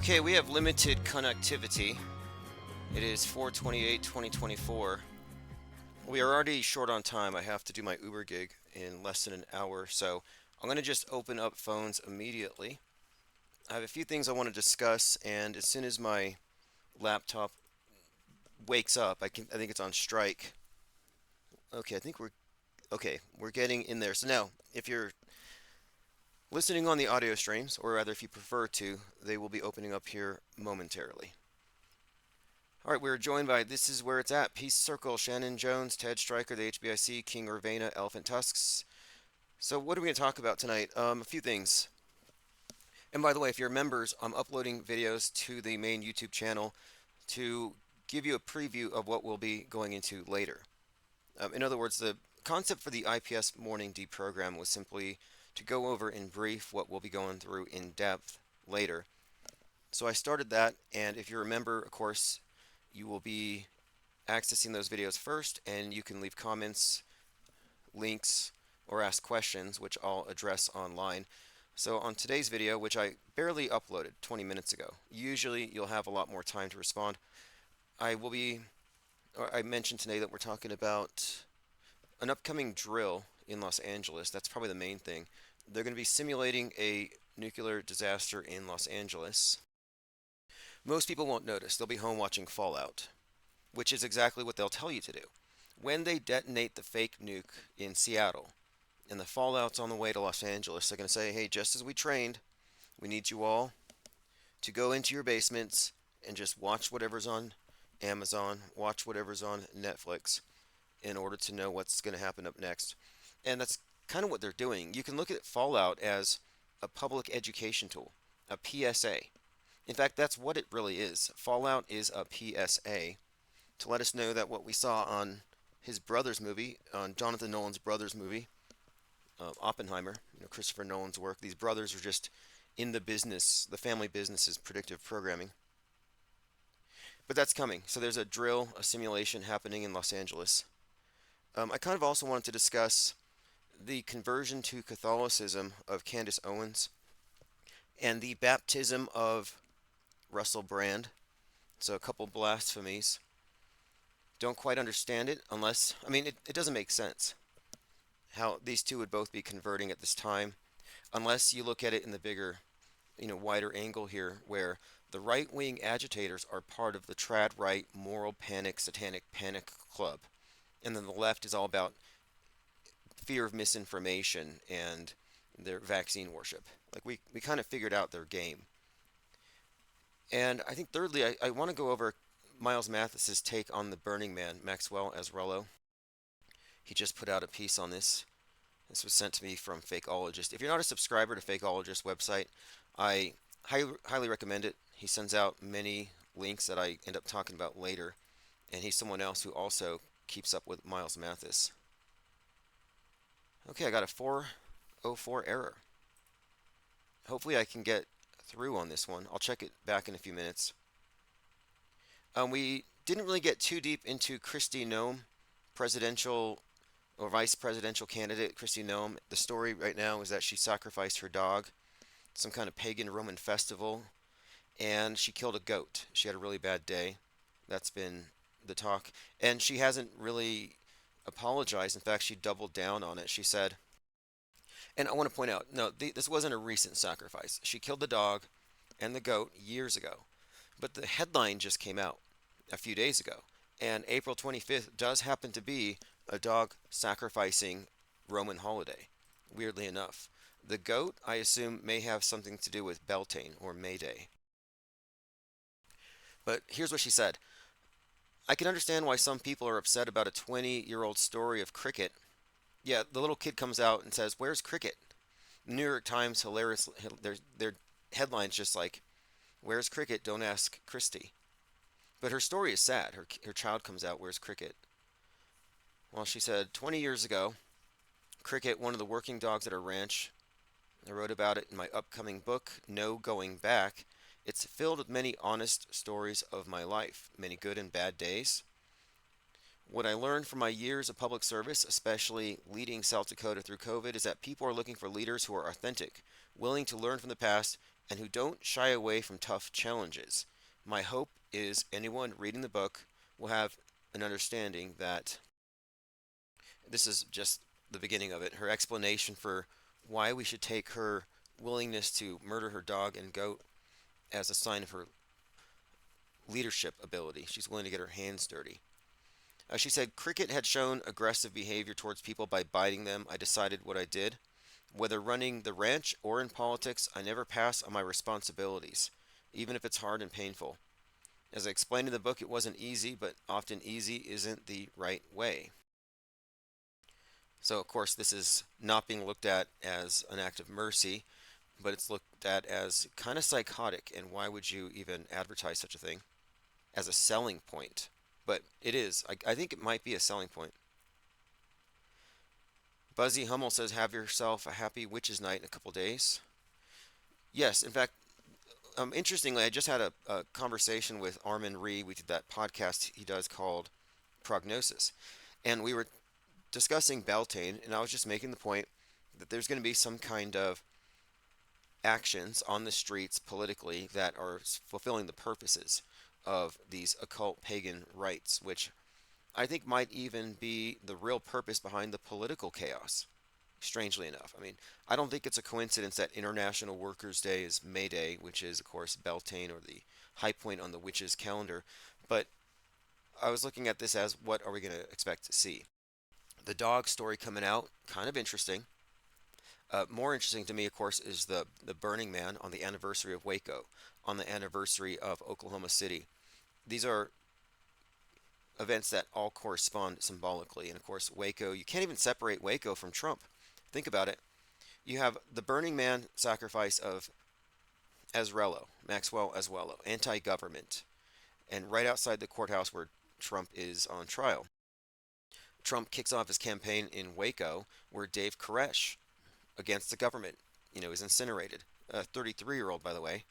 Okay, we have limited connectivity. It is 4/28/2024. We are already short on time. I have to do my Uber gig in less than an hour, so I'm going to just open up phones immediately. I have a few things I want to discuss, and as soon as my laptop wakes up, I think it's on strike. Okay, I think we're getting in there. So now, if you're listening on the audio streams, or rather if you prefer to, they will be opening up here momentarily. All right, we're joined by This Is Where It's At, Peace Circle, Shannon Jones, Ted Stryker, the HBIC, King Urbana, Elephant Tusks. So what are we going to talk about tonight? A few things. And by the way, if you're members, I'm uploading videos to the main YouTube channel to give you a preview of what we'll be going into later. In other words, the concept for the IPS morning deprogram was simply to go over in brief what we'll be going through in depth later. So I started that, and if you remember, of course, you will be accessing those videos first, and you can leave comments, links, or ask questions, which I'll address online. So on today's video, which I barely uploaded 20 minutes ago, usually you'll have a lot more time to respond. I mentioned today that we're talking about an upcoming drill in Los Angeles. That's probably the main thing. They're going to be simulating a nuclear disaster in Los Angeles. Most people won't notice. They'll be home watching Fallout, which is exactly what they'll tell you to do. When they detonate the fake nuke in Seattle and the fallout's on the way to Los Angeles, they're going to say, hey, just as we trained, we need you all to go into your basements and just watch whatever's on Amazon, watch whatever's on Netflix in order to know what's going to happen up next. And that's kind of what they're doing. You can look at Fallout as a public education tool, a PSA. In fact, that's what it really is. Fallout is a PSA to let us know that what we saw on his brother's movie, on Jonathan Nolan's brother's movie, Oppenheimer, Christopher Nolan's work, these brothers are just in the business, the family business is predictive programming. But that's coming. So there's a drill, a simulation happening in Los Angeles. I kind of also wanted to discuss the conversion to Catholicism of Candace Owens and the baptism of Russell Brand. So a couple blasphemies. Don't quite understand it unless, it doesn't make sense how these two would both be converting at this time unless you look at it in the bigger, wider angle here where the right-wing agitators are part of the trad right moral panic, satanic panic club. And then the left is all about fear of misinformation and their vaccine worship. Like we kind of figured out their game. And I think thirdly, I want to go over Miles Mathis's take on the Burning Man, Maxwell Azarello. He just put out a piece on this. This was sent to me from Fakeologist. If you're not a subscriber to Fakeologist website, I highly recommend it. He sends out many links that I end up talking about later. And he's someone else who also keeps up with Miles Mathis. Okay, I got a 404 error. Hopefully I can get through on this one. I'll check it back in a few minutes. We didn't really get too deep into Kristi Noem, presidential or vice presidential candidate Kristi Noem. The story right now is that she sacrificed her dog, some kind of pagan Roman festival, and she killed a goat. She had a really bad day. That's been the talk. And she hasn't really apologized. In fact, she doubled down on it. She said, and I want to point out, no, this wasn't a recent sacrifice. She killed the dog and the goat years ago. But the headline just came out a few days ago. And April 25th does happen to be a dog sacrificing Roman holiday, weirdly enough. The goat, I assume, may have something to do with Beltane or May Day. But here's what she said. I can understand why some people are upset about a 20-year-old story of cricket. Yeah, the little kid comes out and says, "Where's cricket?" The New York Times, hilarious, their headline's just like, "Where's cricket? Don't ask Kristi." But her story is sad. Her child comes out, "Where's cricket?" Well, she said, 20 years ago, cricket, one of the working dogs at our ranch. I wrote about it in my upcoming book, No Going Back. It's filled with many honest stories of my life, many good and bad days. What I learned from my years of public service, especially leading South Dakota through COVID, is that people are looking for leaders who are authentic, willing to learn from the past, and who don't shy away from tough challenges. My hope is anyone reading the book will have an understanding that this is just the beginning of it. Her explanation for why we should take her willingness to murder her dog and goat as a sign of her leadership ability. She's willing to get her hands dirty. She said, Cricket had shown aggressive behavior towards people by biting them. I decided what I did. Whether running the ranch or in politics, I never pass on my responsibilities, even if it's hard and painful. As I explained in the book, it wasn't easy, but often easy isn't the right way. So, of course, this is not being looked at as an act of mercy, but it's looked at as kind of psychotic. And why would you even advertise such a thing as a selling point? But it is. I think it might be a selling point. Buzzy Hummel says, have yourself a happy witches' night in a couple days. Yes, in fact, interestingly, I just had a conversation with Armin Ree. We did that podcast he does called Prognosis. And we were discussing Beltane, and I was just making the point that there's going to be some kind of actions on the streets politically that are fulfilling the purposes of these occult pagan rites, which I think might even be the real purpose behind the political chaos. Strangely enough, I mean, I don't think it's a coincidence that International Workers' Day is May Day, which is, of course, Beltane or the high point on the witches' calendar. But I was looking at this as what are we going to expect to see? The dog story coming out, kind of interesting. More interesting to me, of course, is the Burning Man on the anniversary of Waco, on the anniversary of Oklahoma City. These are events that all correspond symbolically. And of course, Waco, you can't even separate Waco from Trump. Think about it. You have the Burning Man sacrifice of Azarello, Maxwell Azarello, anti government, and right outside the courthouse where Trump is on trial. Trump kicks off his campaign in Waco, where Dave Koresh, against the government, is incinerated. A 33-year-old, by the way.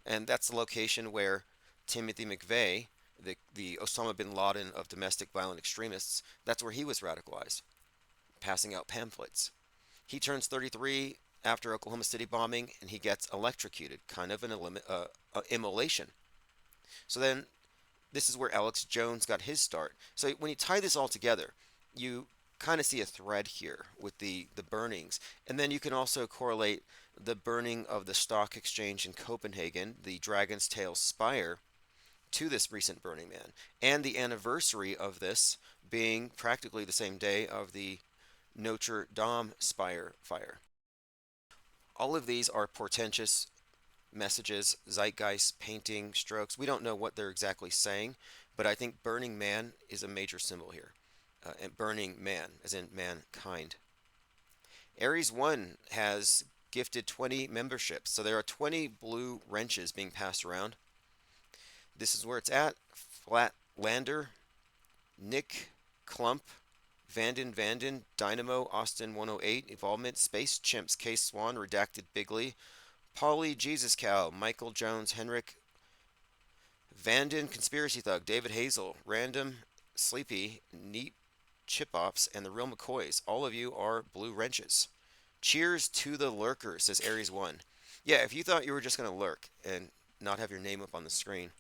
And that's the location where Timothy McVeigh, the Osama bin Laden of domestic violent extremists, that's where he was radicalized, passing out pamphlets. He turns 33 after Oklahoma City bombing, and he gets electrocuted, kind of an immolation. So then this is where Alex Jones got his start. So when you tie this all together, you kind of see a thread here with the burnings. And then you can also correlate the burning of the stock exchange in Copenhagen, the Dragon's Tail Spire, to this recent Burning Man. And the anniversary of this being practically the same day of the Notre Dame Spire fire. All of these are portentous messages, zeitgeist, painting, strokes. We don't know what they're exactly saying, but I think Burning Man is a major symbol here. And Burning Man, as in mankind. Aries 1 has gifted 20 memberships, so there are 20 blue wrenches being passed around. This is where it's at. Flatlander, Nick Klump, Vanden, Dynamo, Austin 108, Evolvement, Space Chimps, Case Swan, Redacted Bigley, Paulie, Jesus Cow, Michael Jones, Henrik, Vanden, Conspiracy Thug, David Hazel, Random, Sleepy, Neat Chip Ops, and the Real McCoys. All of you are blue wrenches. Cheers to the lurkers, says Aries 1. Yeah, if you thought you were just going to lurk and not have your name up on the screen.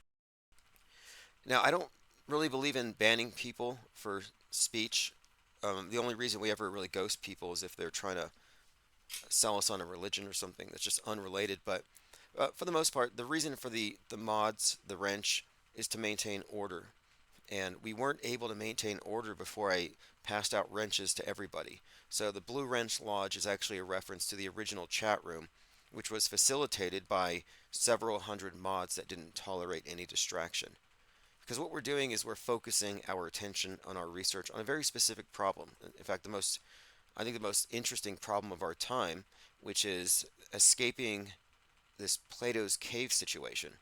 Now, I don't really believe in banning people for speech. The only reason we ever really ghost people is if they're trying to sell us on a religion or something that's just unrelated. But for the most part, the reason for the mods, the wrench, is to maintain order. And we weren't able to maintain order before I passed out wrenches to everybody. So the Blue Wrench Lodge is actually a reference to the original chat room, which was facilitated by several hundred mods that didn't tolerate any distraction. Because what we're doing is we're focusing our attention on our research on a very specific problem. In fact, I think the most interesting problem of our time, which is escaping this Plato's cave situation.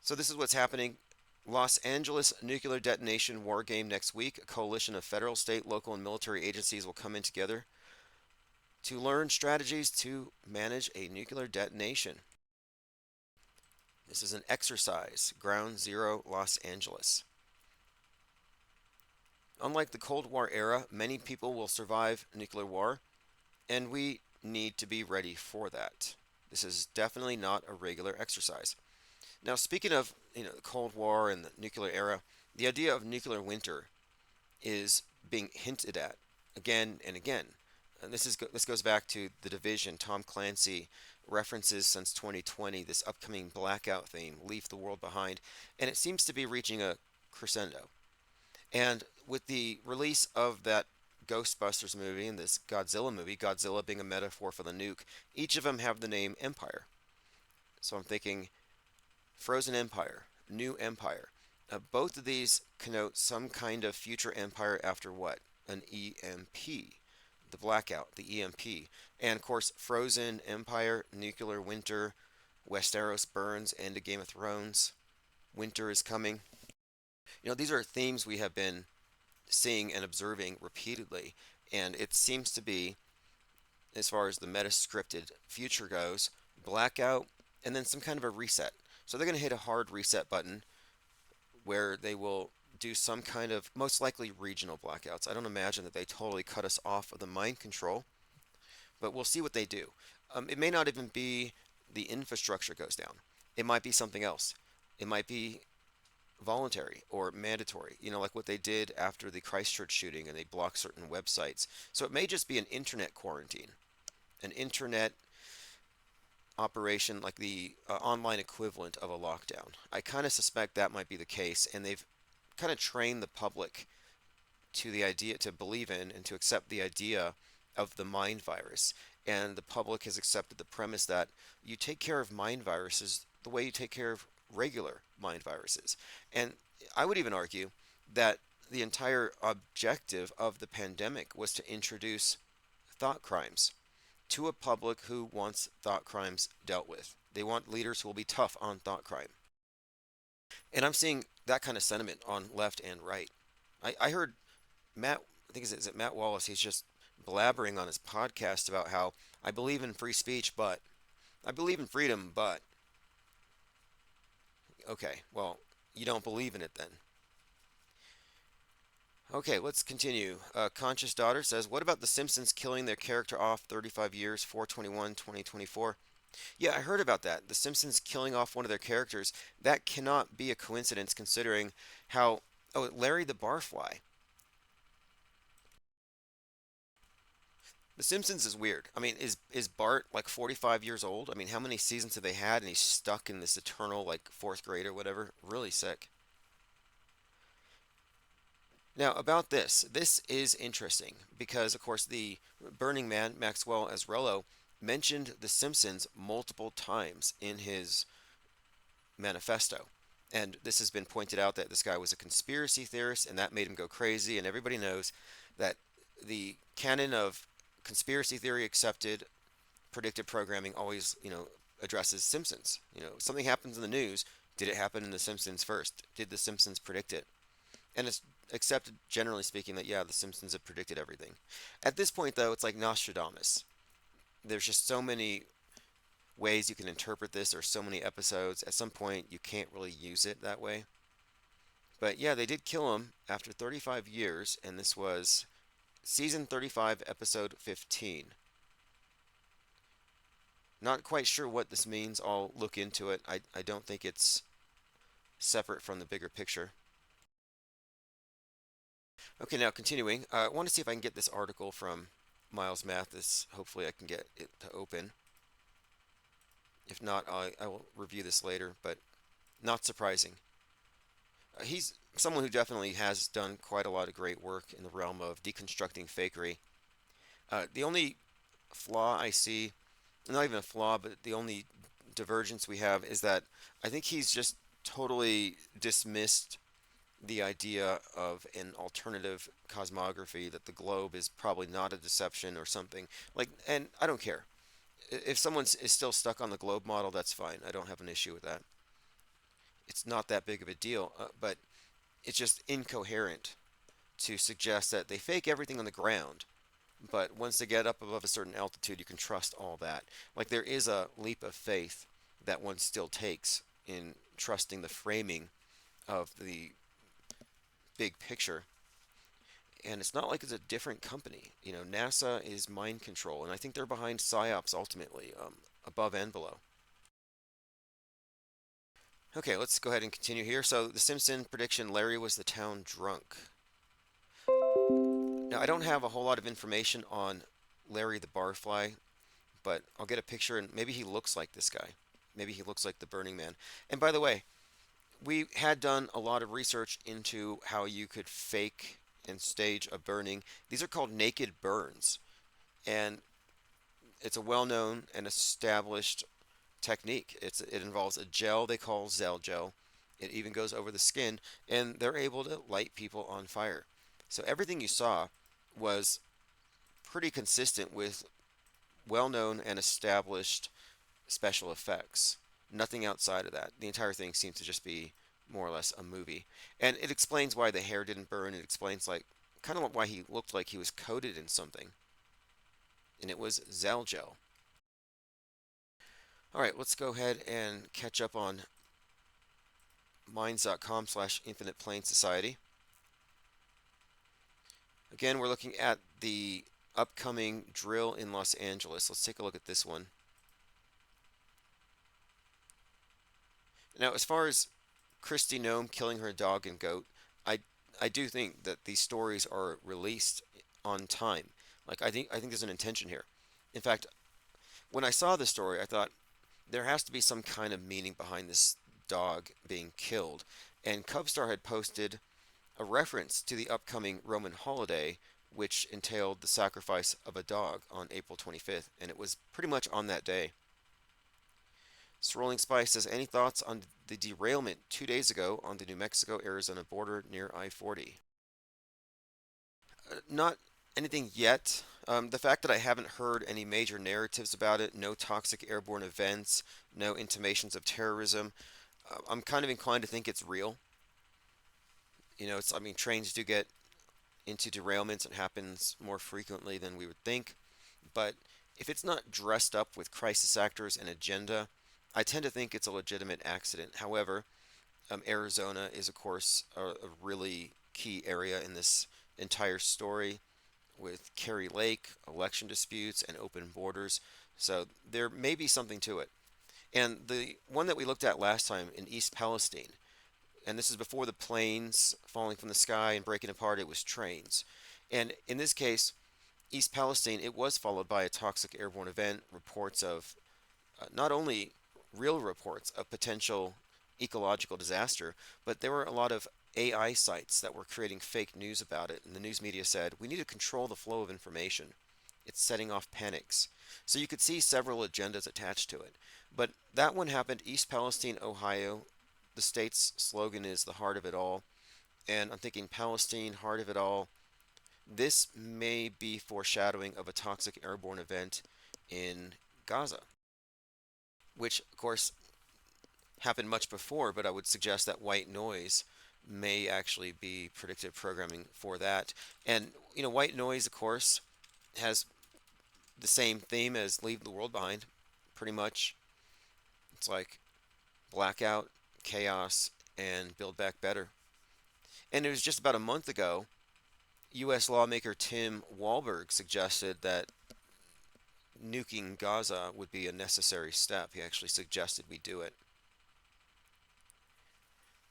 So this is what's happening. Los Angeles nuclear detonation war game next week. A coalition of federal, state, local, and military agencies will come in together to learn strategies to manage a nuclear detonation. This is an exercise. Ground Zero, Los Angeles. Unlike the Cold War era, many people will survive nuclear war, and we need to be ready for that. This is definitely not a regular exercise. Now, speaking of the Cold War and the nuclear era, the idea of nuclear winter is being hinted at again and again. And this goes back to the Division. Tom Clancy references since 2020 this upcoming blackout theme, "Leave the World Behind," and it seems to be reaching a crescendo. And with the release of that Ghostbusters movie and this Godzilla movie, Godzilla being a metaphor for the nuke, each of them have the name Empire. So I'm thinking Frozen Empire, New Empire. Both of these connote some kind of future empire after what? An EMP. The blackout, the EMP. And of course, Frozen Empire, Nuclear Winter, Westeros burns, end of Game of Thrones, winter is coming. These are themes we have been seeing and observing repeatedly, and it seems to be, as far as the meta scripted future goes, blackout and then some kind of a reset. So they're going to hit a hard reset button where they will do some kind of most likely regional blackouts. I don't imagine that they totally cut us off of the mind control, but we'll see what they do. It may not even be the infrastructure goes down. It might be something else. It might be voluntary or mandatory, like what they did after the Christchurch shooting and they blocked certain websites. So it may just be an internet quarantine, an internet operation like the online equivalent of a lockdown. I kind of suspect that might be the case, and they've kind of trained the public to the idea to believe in and to accept the idea of the mind virus. And the public has accepted the premise that you take care of mind viruses the way you take care of regular mind viruses. And I would even argue that the entire objective of the pandemic was to introduce thought crimes to a public who wants thought crimes dealt with. They want leaders who will be tough on thought crime. And I'm seeing that kind of sentiment on left and right. I heard Matt, I think is it Matt Wallace, he's just blabbering on his podcast about how I believe in free speech, but I believe in freedom, but okay, well, you don't believe in it then. Okay, let's continue. Conscious Daughter says, what about The Simpsons killing their character off 35 years, 421, 2024? Yeah, I heard about that. The Simpsons killing off one of their characters. That cannot be a coincidence considering how. Oh, Larry the Barfly. The Simpsons is weird. I mean, is Bart like 45 years old? I mean, how many seasons have they had and he's stuck in this eternal like fourth grade or whatever? Really sick. Now, about this, this is interesting because, of course, the Burning Man, Maxwell Azarello, mentioned The Simpsons multiple times in his manifesto. And this has been pointed out that this guy was a conspiracy theorist and that made him go crazy. And everybody knows that the canon of conspiracy theory accepted predictive programming always, addresses Simpsons. Something happens in the news. Did it happen in The Simpsons first? Did The Simpsons predict it? And it's accepted, generally speaking, that yeah, The Simpsons have predicted everything. At this point, though, it's like Nostradamus. There's just so many ways you can interpret this, or so many episodes. At some point, you can't really use it that way. But yeah, they did kill him after 35 years, and this was season 35, episode 15. Not quite sure what this means. I'll look into it. I don't think it's separate from the bigger picture. Okay, now continuing. I want to see if I can get this article from Miles Mathis. Hopefully I can get it to open. If not, I will review this later, but not surprising. He's someone who definitely has done quite a lot of great work in the realm of deconstructing fakery. The only flaw I see, not even a flaw, but the only divergence we have is that I think he's just totally dismissed the idea of an alternative cosmography, that the globe is probably not a deception or something. Like, and I don't care. If someone is still stuck on the globe model, that's fine. I don't have an issue with that. It's not that big of a deal, but it's just incoherent to suggest that they fake everything on the ground, but once they get up above a certain altitude, you can trust all that. Like, there is a leap of faith that one still takes in trusting the framing of the big picture. And it's not like it's a different company. NASA is mind control, and I think they're behind psyops ultimately. above and below. Okay, let's go ahead and continue here. So the Simpson prediction, Larry was the town drunk. Now I don't have a whole lot of information on Larry the Barfly, but I'll get a picture and maybe he looks like this guy. Maybe he looks like the Burning Man. And by the way, we had done a lot of research into how you could fake and stage a burning. These are called naked burns, and it's a well-known and established technique. It involves a gel they call Zell gel. It even goes over the skin, and they're able to light people on fire. So everything you saw was pretty consistent with well-known and established special effects. Nothing outside of that. The entire thing seems to just be more or less a movie. And it explains why the hair didn't burn. It explains like kind of why he looked like he was coated in something. And it was Zell gel. All right, let's go ahead and catch up on minds.com/Infinite Plane Society. Again, we're looking at the upcoming drill in Los Angeles. Let's take a look at this one. Now, as far as Christy Nome killing her dog and goat, I I do think that these stories are released on time. Like I think there's an intention here. In fact, when I saw the story, I thought there has to be some kind of meaning behind this dog being killed. And Cubstar had posted a reference to the upcoming Roman holiday, which entailed the sacrifice of a dog on April 25th, and it was pretty much on that day. Rolling Spice says, any thoughts on the derailment 2 days ago on the New Mexico-Arizona border near I-40? Not anything yet. The fact that I haven't heard any major narratives about it, no toxic airborne events, no intimations of terrorism, I'm kind of inclined to think it's real. I mean, trains do get into derailments. It happens more frequently than we would think. But if it's not dressed up with crisis actors and agenda, I tend to think it's a legitimate accident. However, Arizona is, of course, a really key area in this entire story with Kerry Lake, election disputes, and open borders. So there may be something to it. And the one that we looked at last time in East Palestine, and this is before the planes falling from the sky and breaking apart, it was trains. And in this case, East Palestine, it was followed by a toxic airborne event, reports of not only real reports of potential ecological disaster, but there were a lot of AI sites that were creating fake news about it. And the news media said, we need to control the flow of information. It's setting off panics. So you could see several agendas attached to it. But that one happened East Palestine, Ohio. The state's slogan is the heart of it all. And I'm thinking Palestine, heart of it all. This may be foreshadowing of a toxic airborne event in Gaza, which, of course, happened much before, but I would suggest that white noise may actually be predictive programming for that. And, white noise, of course, has the same theme as Leave the World Behind, pretty much. It's like blackout, chaos, and build back better. And it was just about a month ago, U.S. lawmaker Tim Walberg suggested that nuking Gaza would be a necessary step. He actually suggested we do it.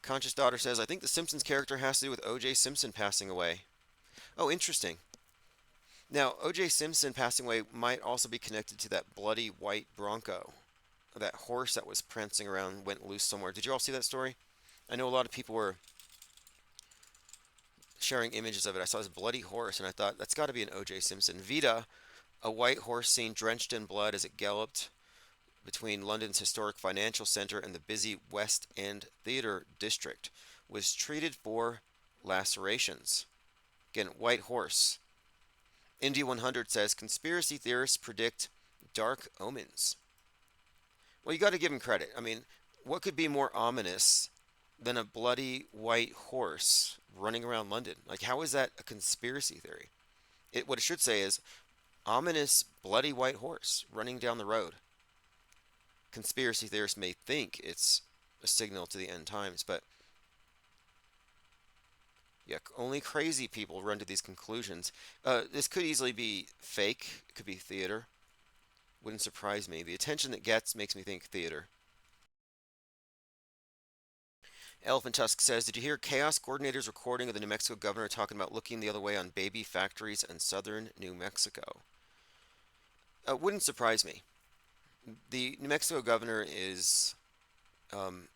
Conscious Daughter says, I think the Simpsons character has to do with O.J. Simpson passing away. Oh, interesting. Now, O.J. Simpson passing away might also be connected to that bloody white Bronco. That horse that was prancing around went loose somewhere. Did you all see that story? I know a lot of people were sharing images of it. I saw this bloody horse, and I thought, that's got to be an O.J. Simpson. Vita, a white horse seen drenched in blood as it galloped between London's historic financial centre and the busy West End Theatre District, was treated for lacerations. Again, white horse. Indy 100 says conspiracy theorists predict dark omens. Well, you got to give him credit. I mean, what could be more ominous than a bloody white horse running around London? Like, how is that a conspiracy theory? What it should say is ominous bloody white horse running down the road. Conspiracy theorists may think it's a signal to the end times, but yeah, only crazy people run to these conclusions. This could easily be fake. It could be theater. Wouldn't surprise me. The attention it gets makes me think theater. Elephant Tusk says, did you hear Chaos Coordinator's recording of the New Mexico governor talking about looking the other way on baby factories in southern New Mexico? Wouldn't surprise me. The New Mexico governor is um,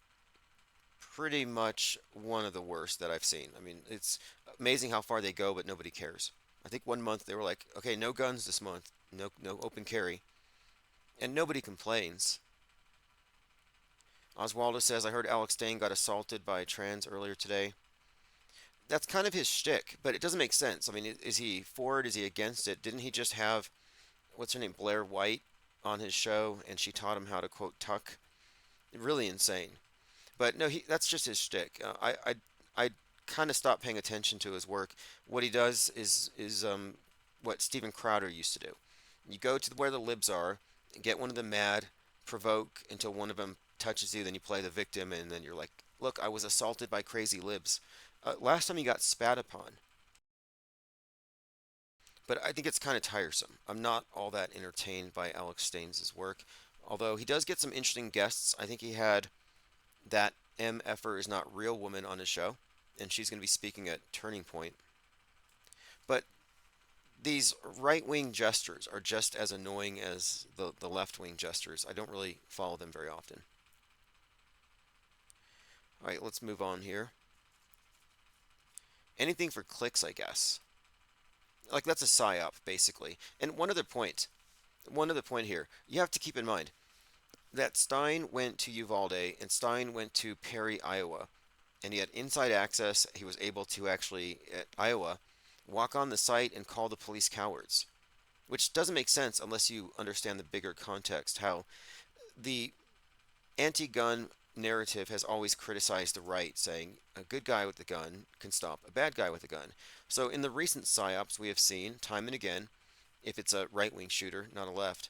pretty much one of the worst that I've seen. I mean, it's amazing how far they go, but nobody cares. I think one month they were like, okay, no guns this month, no open carry, and nobody complains. Oswaldo says, I heard Alex Dane got assaulted by a trans earlier today. That's kind of his shtick, but it doesn't make sense. I mean, is he for it? Is he against it? Didn't he just have, what's her name, Blair White on his show, and she taught him how to quote tuck? Really insane. But no, that's just his shtick. I kind of stopped paying attention to his work. What he does is what Steven Crowder used to do. You go to where the libs are, get one of them mad, provoke until one of them touches you, then you play the victim, and then you're like, "Look, I was assaulted by crazy libs." Last time he got spat upon, but I think it's kind of tiresome. I'm not all that entertained by Alex Staines' work, although he does get some interesting guests. I think he had that MFer is not real woman on his show, and she's going to be speaking at Turning Point. But these right wing gestures are just as annoying as the left wing gestures. I don't really follow them very often. All right, let's move on here. Anything for clicks, I guess. Like that's a psyop, basically. And one other point here. You have to keep in mind that Stein went to Uvalde and Stein went to Perry, Iowa, and he had inside access. He was able to actually, at Iowa, walk on the site and call the police cowards, which doesn't make sense unless you understand the bigger context. How the anti gun narrative has always criticized the right, saying a good guy with a gun can stop a bad guy with a gun. So in the recent psyops, we have seen time and again, if it's a right wing shooter, not a left,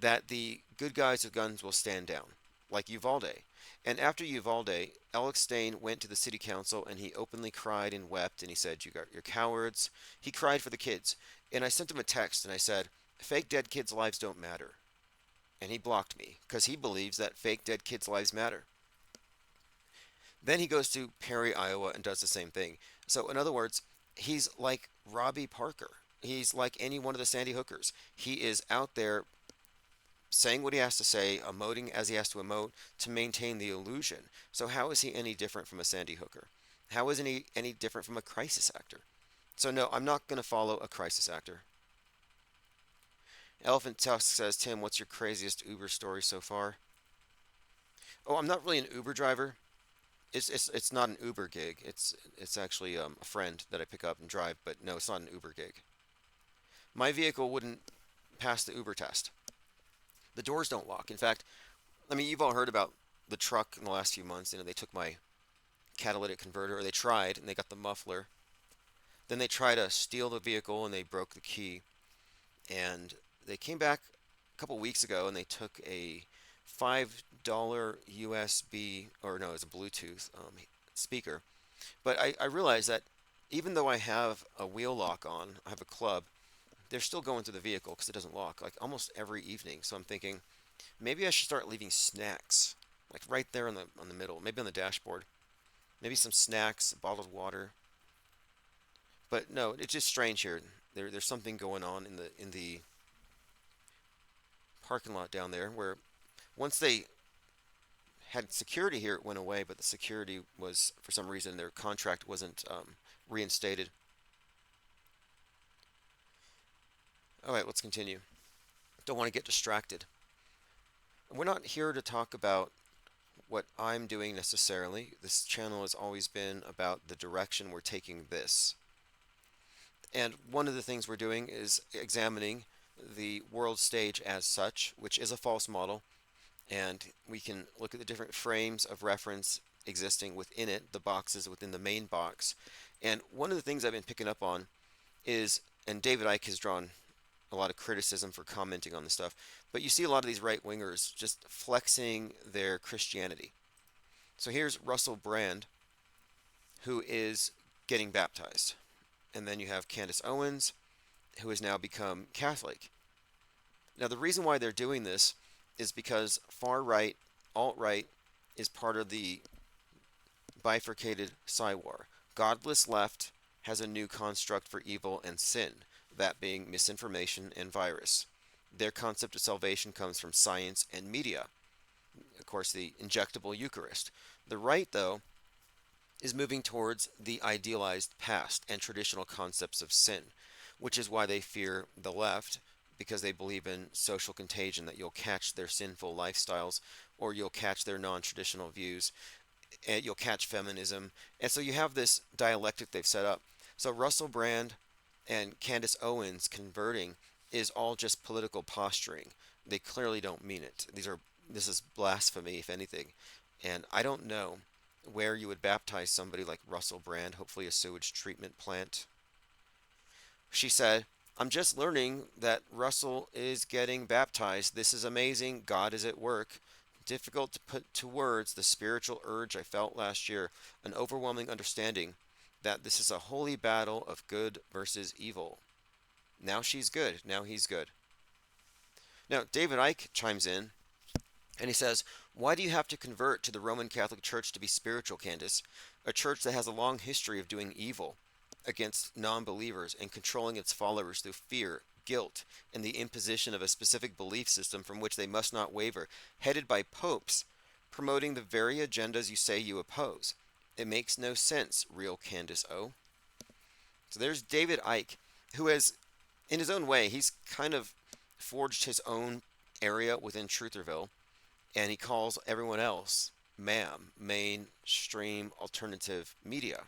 that the good guys with guns will stand down, like Uvalde. And after Uvalde, Alex Stain went to the city council and he openly cried and wept and he said, You're cowards. He cried for the kids. And I sent him a text and I said, fake dead kids' lives don't matter. And he blocked me because he believes that fake dead kids' lives matter. Then he goes to Perry, Iowa, and does the same thing. So, in other words, he's like Robbie Parker. He's like any one of the Sandy Hookers. He is out there saying what he has to say, emoting as he has to emote to maintain the illusion. So, how is he any different from a Sandy Hooker? How isn't he any different from a crisis actor? So, no, I'm not going to follow a crisis actor. Elephant Tusk says, Tim, what's your craziest Uber story so far? Oh, I'm not really an Uber driver. It's not an Uber gig. It's actually a friend that I pick up and drive, but no, it's not an Uber gig. My vehicle wouldn't pass the Uber test. The doors don't lock. In fact, I mean, you've all heard about the truck in the last few months. You know, they took my catalytic converter, or they tried, and they got the muffler. Then they tried to steal the vehicle, and they broke the key. And they came back a couple weeks ago, and they took a $5 USB, or no, it's a Bluetooth speaker. But I realized that even though I have a wheel lock on, I have a club, they're still going through the vehicle because it doesn't lock, like almost every evening. So I'm thinking maybe I should start leaving snacks, like right there on the middle, maybe on the dashboard, maybe some snacks, bottled water. But no, it's just strange here. There's something going on in the parking lot down there where once they had security here, it went away, but the security was, for some reason, their contract wasn't reinstated. All right, let's continue. Don't want to get distracted. We're not here to talk about what I'm doing necessarily. This channel has always been about the direction we're taking this. And one of the things we're doing is examining the world stage as such, which is a false model, and we can look at the different frames of reference existing within it, the boxes within the main box. And one of the things I've been picking up on is, and David Icke has drawn a lot of criticism for commenting on this stuff, but you see a lot of these right-wingers just flexing their Christianity. So here's Russell Brand, who is getting baptized. And then you have Candace Owens, who has now become Catholic. Now, the reason why they're doing this is because far right, alt right, is part of the bifurcated Psywar. Godless left has a new construct for evil and sin, that being misinformation and virus. Their concept of salvation comes from science and media, of course, the injectable Eucharist. The right, though, is moving towards the idealized past and traditional concepts of sin, which is why they fear the left, because they believe in social contagion, that you'll catch their sinful lifestyles or you'll catch their non traditional views and you'll catch feminism. And so you have this dialectic they've set up. So Russell Brand and Candace Owens converting is all just political posturing. They clearly don't mean it. This is blasphemy, if anything. And I don't know where you would baptize somebody like Russell Brand, hopefully a sewage treatment plant. She said, I'm just learning that Russell is getting baptized. This is amazing. God is at work. Difficult to put to words the spiritual urge I felt last year, an overwhelming understanding that this is a holy battle of good versus evil. Now she's good. Now he's good. Now, David Icke chimes in and he says, why do you have to convert to the Roman Catholic Church to be spiritual, Candace? A church that has a long history of doing evil against non believers and controlling its followers through fear, guilt, and the imposition of a specific belief system from which they must not waver, headed by popes promoting the very agendas you say you oppose. It makes no sense, real Candace O. So there's David Icke, who has, in his own way, he's kind of forged his own area within Trutherville, and he calls everyone else MAM, mainstream alternative media.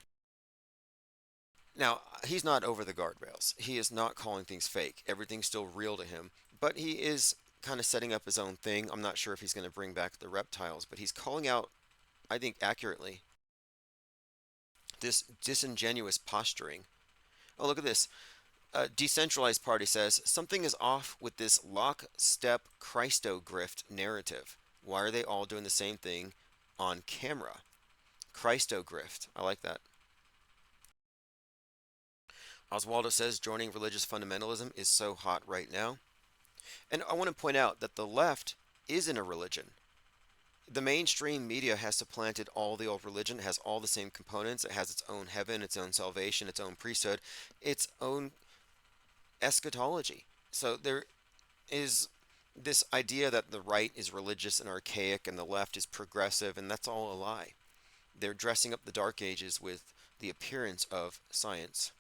Now, he's not over the guardrails. He is not calling things fake. Everything's still real to him. But he is kind of setting up his own thing. I'm not sure if he's going to bring back the reptiles, but he's calling out, I think accurately, this disingenuous posturing. Oh, look at this. A decentralized party says something is off with this lockstep Christo grift narrative. Why are they all doing the same thing on camera? Christo grift. I like that. Oswaldo says joining religious fundamentalism is so hot right now. And I want to point out that the left isn't a religion. The mainstream media has supplanted all the old religion. It has all the same components. It has its own heaven, its own salvation, its own priesthood, its own eschatology. So there is this idea that the right is religious and archaic and the left is progressive, and that's all a lie. They're dressing up the Dark Ages with the appearance of science.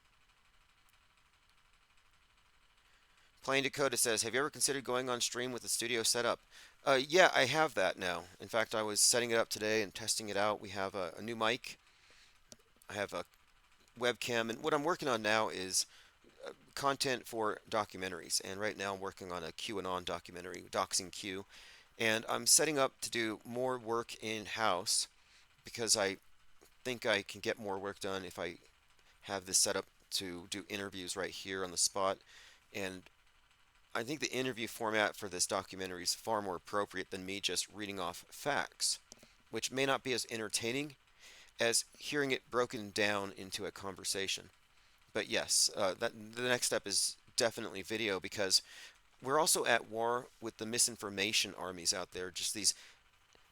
Plain Dakota says, have you ever considered going on stream with the studio setup? Yeah, I have that now. In fact, I was setting it up today and testing it out. We have a new mic. I have a webcam, and what I'm working on now is content for documentaries. And right now I'm working on a QAnon documentary, Doxing Q. And I'm setting up to do more work in-house because I think I can get more work done if I have this set up to do interviews right here on the spot. And I think the interview format for this documentary is far more appropriate than me just reading off facts, which may not be as entertaining as hearing it broken down into a conversation. But yes, the next step is definitely video because we're also at war with the misinformation armies out there, just these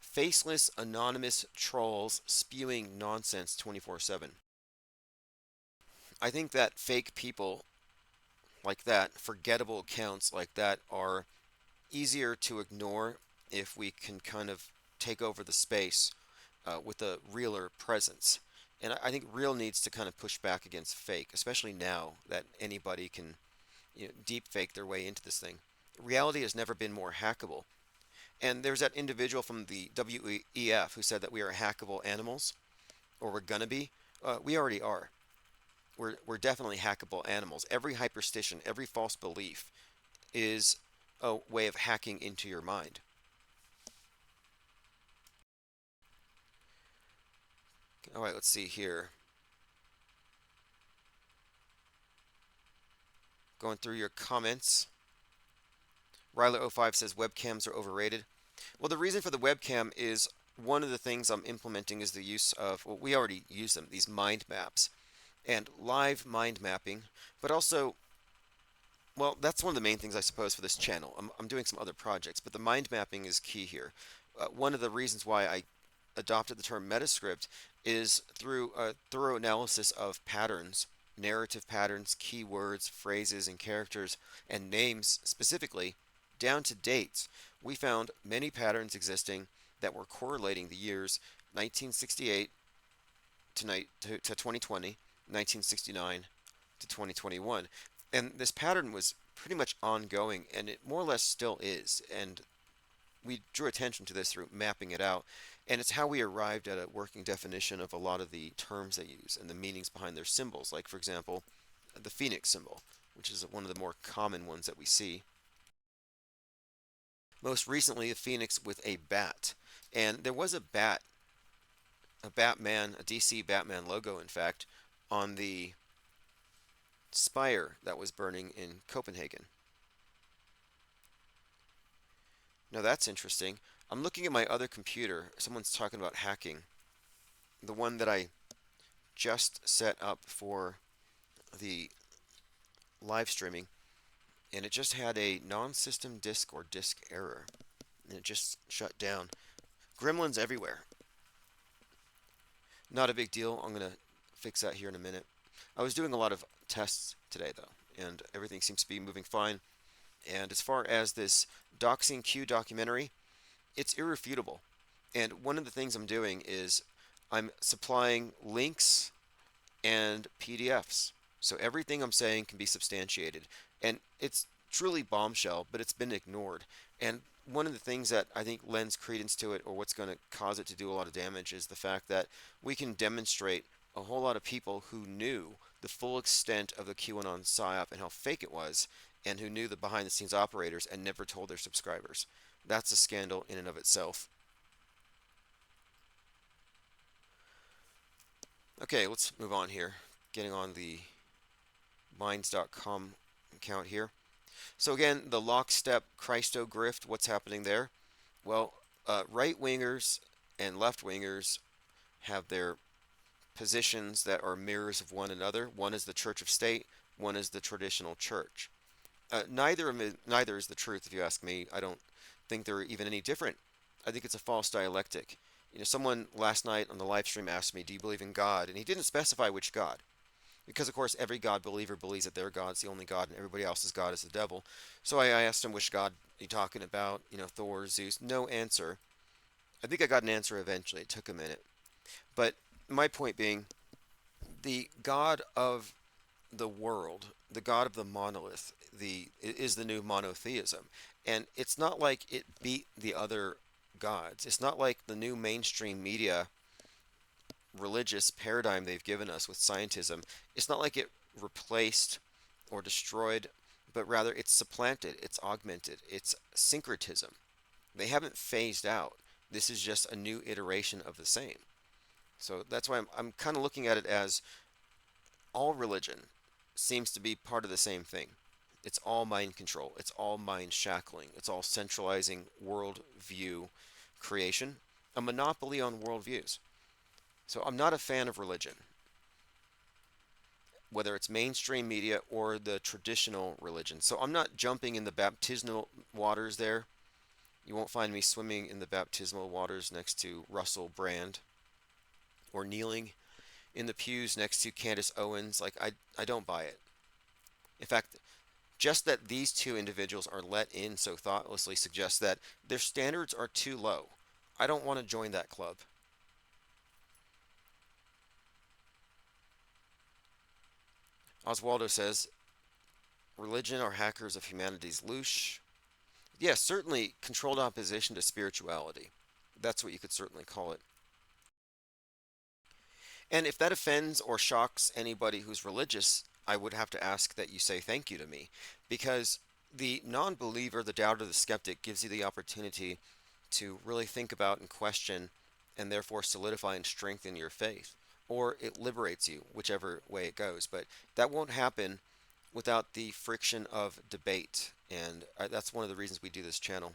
faceless, anonymous trolls spewing nonsense 24/7. I think that fake people like that, forgettable accounts like that, are easier to ignore if we can kind of take over the space with a realer presence. And I think real needs to kind of push back against fake, especially now that anybody can deep fake their way into this thing. Reality has never been more hackable. And there's that individual from the WEF who said that we are hackable animals, or we're gonna be. We already are. We're definitely hackable animals. Every hyperstition, every false belief is a way of hacking into your mind. All right, let's see here. Going through your comments. Ryler05 says webcams are overrated. Well, the reason for the webcam is one of the things I'm implementing is the use of, well, we already use them, these mind maps and live mind mapping, but also Well, that's one of the main things I suppose for this channel. I'm doing some other projects, but the mind mapping is key here. One of the reasons why I adopted the term metascript is through a thorough analysis of patterns, narrative patterns, keywords, phrases, and characters, and names specifically, down to dates. We found many patterns existing that were correlating the years 1968 to 2020, 1969 to 2021. And this pattern was pretty much ongoing, and it more or less still is. And we drew attention to this through mapping it out. And it's how we arrived at a working definition of a lot of the terms they use and the meanings behind their symbols. Like, for example, the phoenix symbol, which is one of the more common ones that we see. Most recently, a phoenix with a bat. And there was a Batman, a DC Batman logo, in fact, on the spire that was burning in Copenhagen. Now that's interesting. I'm looking at my other computer. Someone's talking about hacking. The one that I just set up for the live streaming, and it just had a non-system disk or disk error, and it just shut down. Gremlins everywhere. Not a big deal. I'm going to fix that here in a minute. I was doing a lot of tests today, though, and everything seems to be moving fine. And as far as this Doxing Q documentary, it's irrefutable. And one of the things I'm doing is I'm supplying links and PDFs. So everything I'm saying can be substantiated. And it's truly bombshell, but it's been ignored. And one of the things that I think lends credence to it, or what's going to cause it to do a lot of damage, is the fact that we can demonstrate a whole lot of people who knew the full extent of the QAnon PSYOP and how fake it was, and who knew the behind the scenes operators and never told their subscribers. That's a scandal in and of itself. Okay, let's move on here. Getting on the minds.com account here. So again, the lockstep Christo grift, what's happening there? Well, right wingers and left wingers have their positions that are mirrors of one another. One is the Church of State, one is the traditional church. Neither is the truth, if you ask me. I don't think they're even any different. I think it's a false dialectic. Someone last night on the live stream asked me, "Do you believe in God?" And he didn't specify which God, because of course every God believer believes that their God's the only God and everybody else's God is the devil. So I asked him which God are you talking about? Thor, Zeus. No answer. I think I got an answer eventually. It took a minute. But my point being, the God of the world, the God of the monolith, is the new monotheism, and it's not like it beat the other gods. It's not like the new mainstream media religious paradigm they've given us with scientism. It's not like it replaced or destroyed, but rather it's supplanted, it's augmented, it's syncretism. They haven't phased out. This is just a new iteration of the same. So that's why I'm kind of looking at it as all religion seems to be part of the same thing. It's all mind control. It's all mind shackling. It's all centralizing world view creation, a monopoly on worldviews. So I'm not a fan of religion, whether it's mainstream media or the traditional religion. So I'm not jumping in the baptismal waters there. You won't find me swimming in the baptismal waters next to Russell Brand or kneeling in the pews next to Candace Owens. I don't buy it. In fact, just that these two individuals are let in so thoughtlessly suggests that their standards are too low. I don't want to join that club. Oswaldo says, religion are hackers of humanity's loosh. Yes, certainly controlled opposition to spirituality. That's what you could certainly call it. And if that offends or shocks anybody who's religious, I would have to ask that you say thank you to me. Because the non believer, the doubter, the skeptic gives you the opportunity to really think about and question and therefore solidify and strengthen your faith. Or it liberates you, whichever way it goes. But that won't happen without the friction of debate. And that's one of the reasons we do this channel.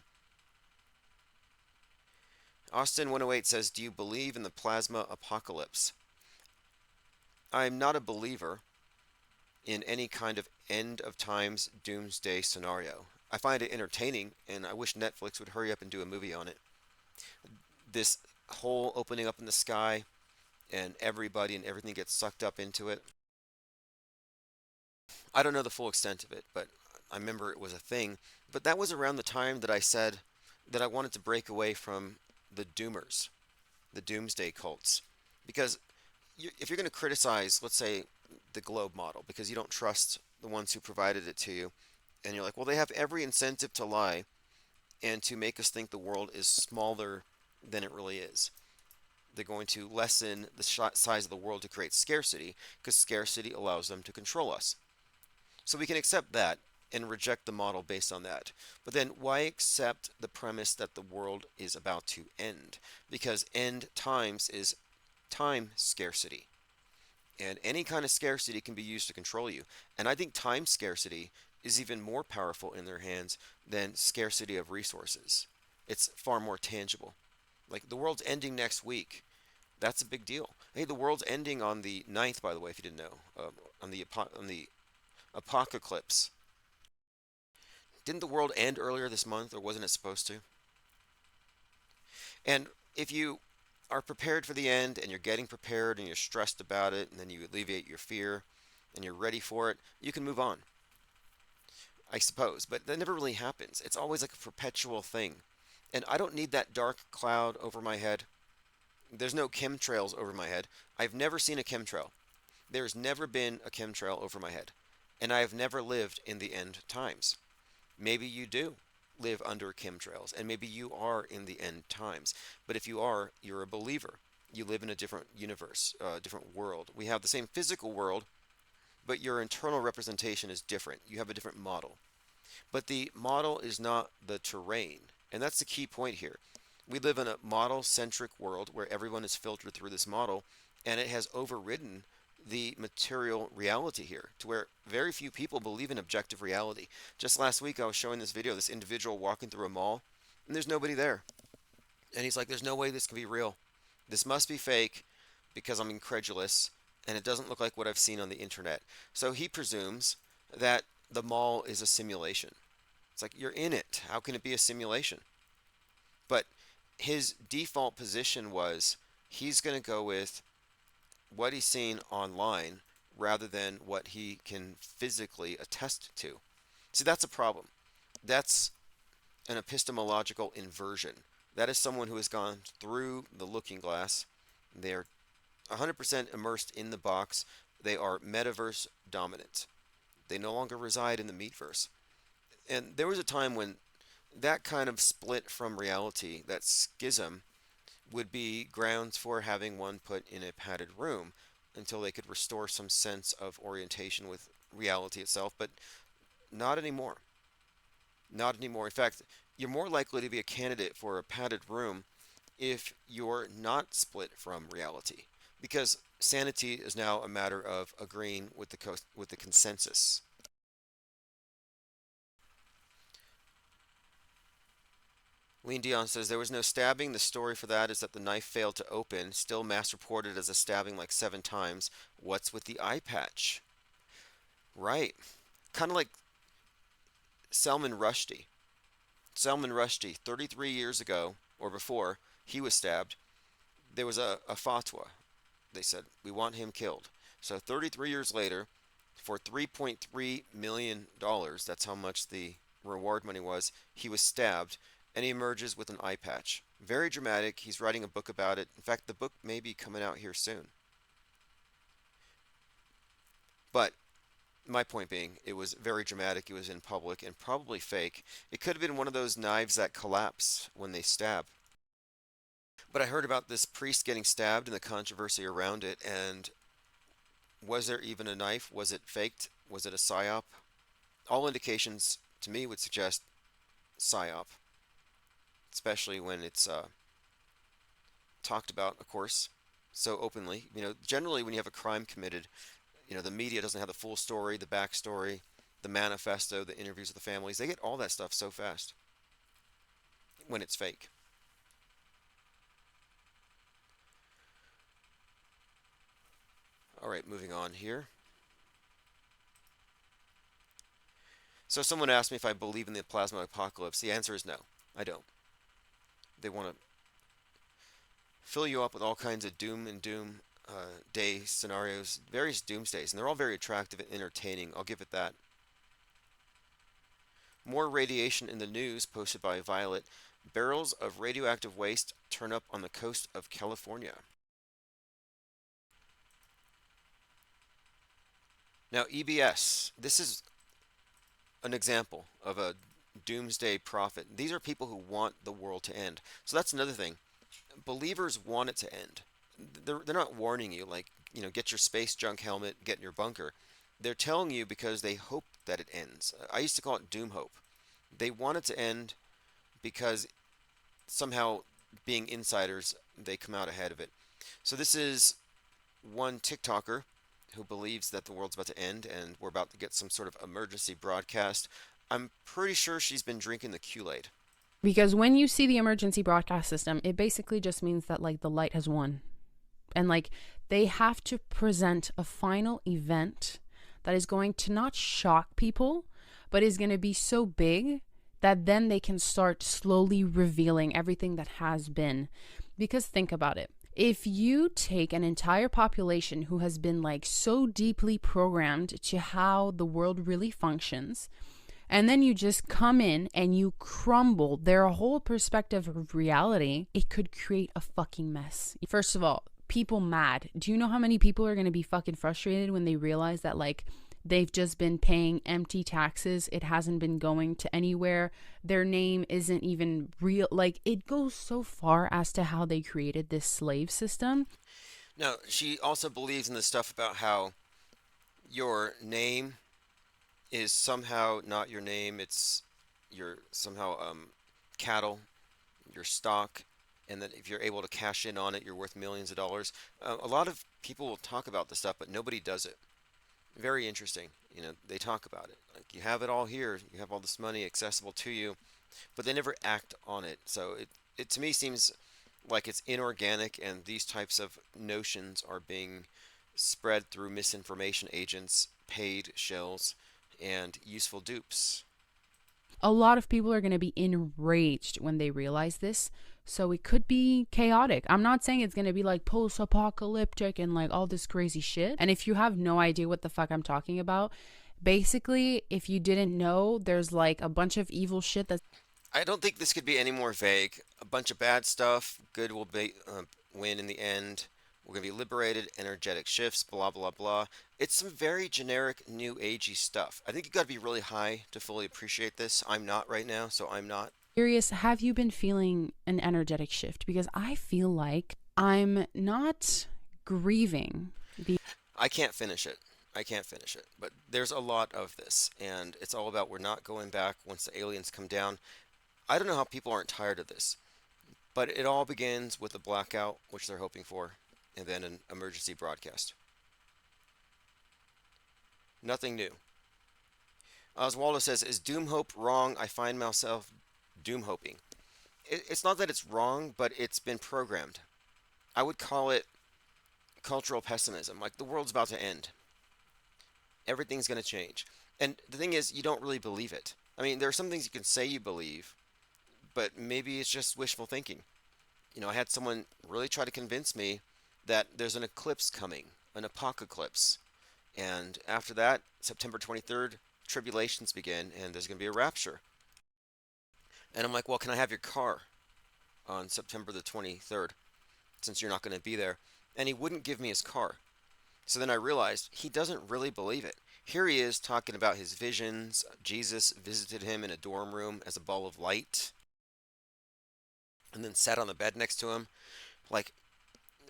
Austin 108 says, "Do you believe in the plasma apocalypse?" I'm not a believer. in any kind of end of times doomsday scenario. I find it entertaining, and I wish Netflix would hurry up and do a movie on it. This hole opening up in the sky, and everybody and everything gets sucked up into it. I don't know the full extent of it, but I remember it was a thing. But that was around the time that I said that I wanted to break away from the doomers, the doomsday cults. Because if you're going to criticize, let's say, the globe model, because you don't trust the ones who provided it to you, and you're like, well, they have every incentive to lie and to make us think the world is smaller than it really is. They're going to lessen the size of the world to create scarcity, because scarcity allows them to control us. So we can accept that and reject the model based on that. But then why accept the premise that the world is about to end? Because end times is time scarcity. And any kind of scarcity can be used to control you. And I think time scarcity is even more powerful in their hands than scarcity of resources. It's far more tangible. Like the world's ending next week. That's a big deal. Hey, the world's ending on the 9th, by the way, if you didn't know, on the apocalypse. Didn't the world end earlier this month, or wasn't it supposed to? And if you are prepared for the end and you're getting prepared and you're stressed about it, and then you alleviate your fear and you're ready for it, you can move on, I suppose. But that never really happens. It's always like a perpetual thing. And I don't need that dark cloud over my head. There's no chemtrails over my head. I've never seen a chemtrail. There's never been a chemtrail over my head. And I have never lived in the end times. Maybe you do live under chemtrails, and maybe you are in the end times. But if you are, you're a believer. You live in a different universe, a different world. We have the same physical world, but your internal representation is different. You have a different model. But the model is not the terrain. And that's the key point here. We live in a model centric world where everyone is filtered through this model, and it has overridden the material reality here to where very few people believe in objective reality. Just last week, I was showing this video, this individual walking through a mall, and there's nobody there. And he's like, there's no way this can be real. This must be fake because I'm incredulous, and it doesn't look like what I've seen on the internet. So he presumes that the mall is a simulation. It's like, you're in it. How can it be a simulation? But his default position was he's going to go with what he's seen online rather than what he can physically attest to. See, that's a problem. That's an epistemological inversion. That is someone who has gone through the looking glass. They're 100% immersed in the box. They are metaverse dominant. They no longer reside in the meatverse. And there was a time when that kind of split from reality, that schism, would be grounds for having one put in a padded room until they could restore some sense of orientation with reality itself, but not anymore. Not anymore. In fact, you're more likely to be a candidate for a padded room if you're not split from reality, because sanity is now a matter of agreeing with the consensus. Lean Dion says there was no stabbing. The story for that is that the knife failed to open. Still mass reported as a stabbing like 7 times. What's with the eye patch? Right. Kind of like Salman Rushdie. Salman Rushdie, 33 years ago or before he was stabbed, there was a fatwa. They said, we want him killed. So 33 years later, for $3.3 million, that's how much the reward money was, he was stabbed, and he emerges with an eye patch. Very dramatic. He's writing a book about it. In fact, the book may be coming out here soon. But my point being, it was very dramatic. It was in public and probably fake. It could have been one of those knives that collapse when they stab. But I heard about this priest getting stabbed and the controversy around it, and was there even a knife? Was it faked? Was it a psyop? All indications to me would suggest psyop, especially when it's talked about, of course, so openly. Generally when you have a crime committed, the media doesn't have the full story, the backstory, the manifesto, the interviews with the families. They get all that stuff so fast when it's fake. All right, moving on here. So someone asked me if I believe in the plasma apocalypse. The answer is no, I don't. They want to fill you up with all kinds of doom and doom day scenarios, various doomsdays, and they're all very attractive and entertaining. I'll give it that. More radiation in the news, posted by Violet. Barrels of radioactive waste turn up on the coast of California. Now, EBS, this is an example of a doomsday prophet. These are people who want the world to end. So that's another thing. Believers want it to end. They're not warning you like, get your space junk helmet, get in your bunker. They're telling you because they hope that it ends. I used to call it doom hope. They want it to end because somehow, being insiders, they come out ahead of it. So this is one TikToker who believes that the world's about to end and we're about to get some sort of emergency broadcast. I'm pretty sure she's been drinking the Kool-Aid. Because when you see the emergency broadcast system, it basically just means that like the light has won. And like they have to present a final event that is going to not shock people, but is going to be so big that then they can start slowly revealing everything that has been. Because think about it. If you take an entire population who has been like so deeply programmed to how the world really functions, and then you just come in and you crumble their whole perspective of reality, it could create a fucking mess. First of all, people mad. Do you know how many people are going to be fucking frustrated when they realize that like they've just been paying empty taxes? It hasn't been going to anywhere. Their name isn't even real. Like it goes so far as to how they created this slave system. Now, she also believes in the stuff about how your name is somehow not your name. It's your somehow cattle, your stock, and that if you're able to cash in on it, you're worth millions of dollars. A lot of people will talk about this stuff, but nobody does it. Very interesting. They talk about it. Like you have it all here, you have all this money accessible to you, but they never act on it. So it to me seems like it's inorganic, and these types of notions are being spread through misinformation agents, paid shells, and useful dupes. A lot of people are going to be enraged when they realize this. So it could be chaotic. I'm not saying it's going to be like post apocalyptic and like all this crazy shit. And if you have no idea what the fuck I'm talking about, basically, if you didn't know, there's like a bunch of evil shit that's I don't think this could be any more vague. A bunch of bad stuff, good will win in the end. We're going to be liberated, energetic shifts, blah, blah, blah. It's some very generic, new agey stuff. I think you got to be really high to fully appreciate this. I'm not right now, so I'm not. curious. Have you been feeling an energetic shift? Because I feel like I'm not grieving the I can't finish it. I can't finish it. But there's a lot of this, and it's all about we're not going back once the aliens come down. I don't know how people aren't tired of this, but it all begins with a blackout, which they're hoping for, and then an emergency broadcast. Nothing new. Oswaldo says, is doom hope wrong? I find myself doom hoping. It's not that it's wrong, but it's been programmed. I would call it cultural pessimism. Like the world's about to end. Everything's going to change. And the thing is, you don't really believe it. I mean, there are some things you can say you believe, but maybe it's just wishful thinking. I had someone really try to convince me that there's an eclipse coming, an apocalypse. And after that, September 23rd, tribulations begin, and there's going to be a rapture. And I'm like, well, can I have your car on September the 23rd, since you're not going to be there? And he wouldn't give me his car. So then I realized he doesn't really believe it. Here he is talking about his visions. Jesus visited him in a dorm room as a ball of light, and then sat on the bed next to him. Like,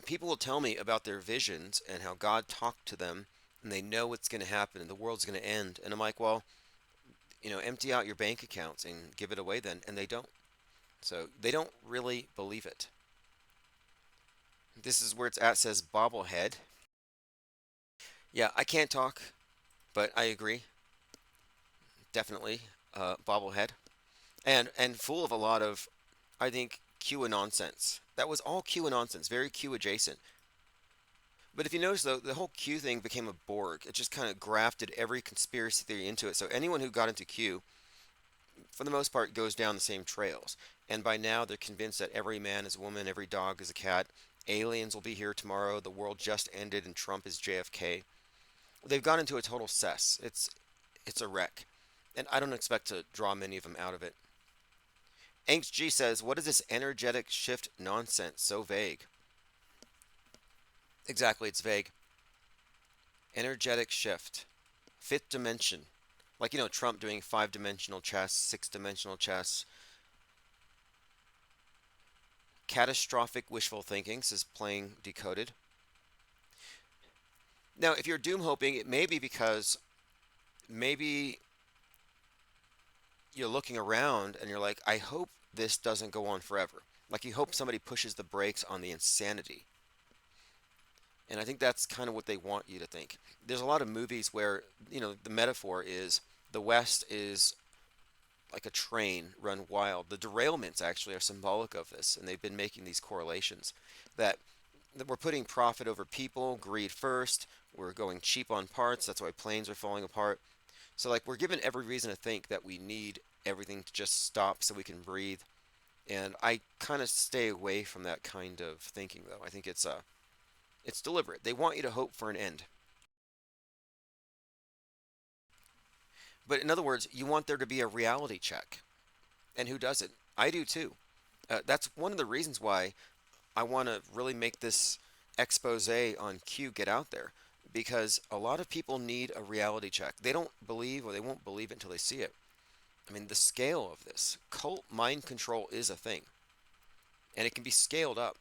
people will tell me about their visions and how God talked to them, and they know what's going to happen and the world's going to end. And I'm like, well, empty out your bank accounts and give it away then. And they don't. So they don't really believe it. This is where it's at, says bobblehead. Yeah, I can't talk, but I agree. Definitely, bobblehead. And full of a lot of, I think, Q and nonsense. That was all Q and nonsense, very Q adjacent. But if you notice, though, the whole Q thing became a Borg. It just kind of grafted every conspiracy theory into it. So anyone who got into Q, for the most part, goes down the same trails. And by now, they're convinced that every man is a woman, every dog is a cat, aliens will be here tomorrow, the world just ended, and Trump is JFK. They've gone into a total cess. It's a wreck, and I don't expect to draw many of them out of it. Angst G says, "What is this energetic shift nonsense? So vague." Exactly, it's vague. Energetic shift, fifth dimension, like Trump doing five-dimensional chess, six-dimensional chess. Catastrophic wishful thinking says playing decoded. Now, if you're doom hoping, it may be because maybe you're looking around and you're like, I hope this doesn't go on forever. Like you hope somebody pushes the brakes on the insanity. And I think that's kind of what they want you to think. There's a lot of movies where, the metaphor is the West is like a train run wild. The derailments actually are symbolic of this, and they've been making these correlations that we're putting profit over people, greed first, we're going cheap on parts, that's why planes are falling apart. So, like, we're given every reason to think that we need everything to just stop so we can breathe. And I kind of stay away from that kind of thinking, though. I think it's deliberate. They want you to hope for an end. But in other words, you want there to be a reality check. And who doesn't? I do too. That's one of the reasons why I want to really make this expose on Q get out there. Because a lot of people need a reality check. They don't believe, or they won't believe it until they see it. I mean, the scale of this cult mind control is a thing, and it can be scaled up.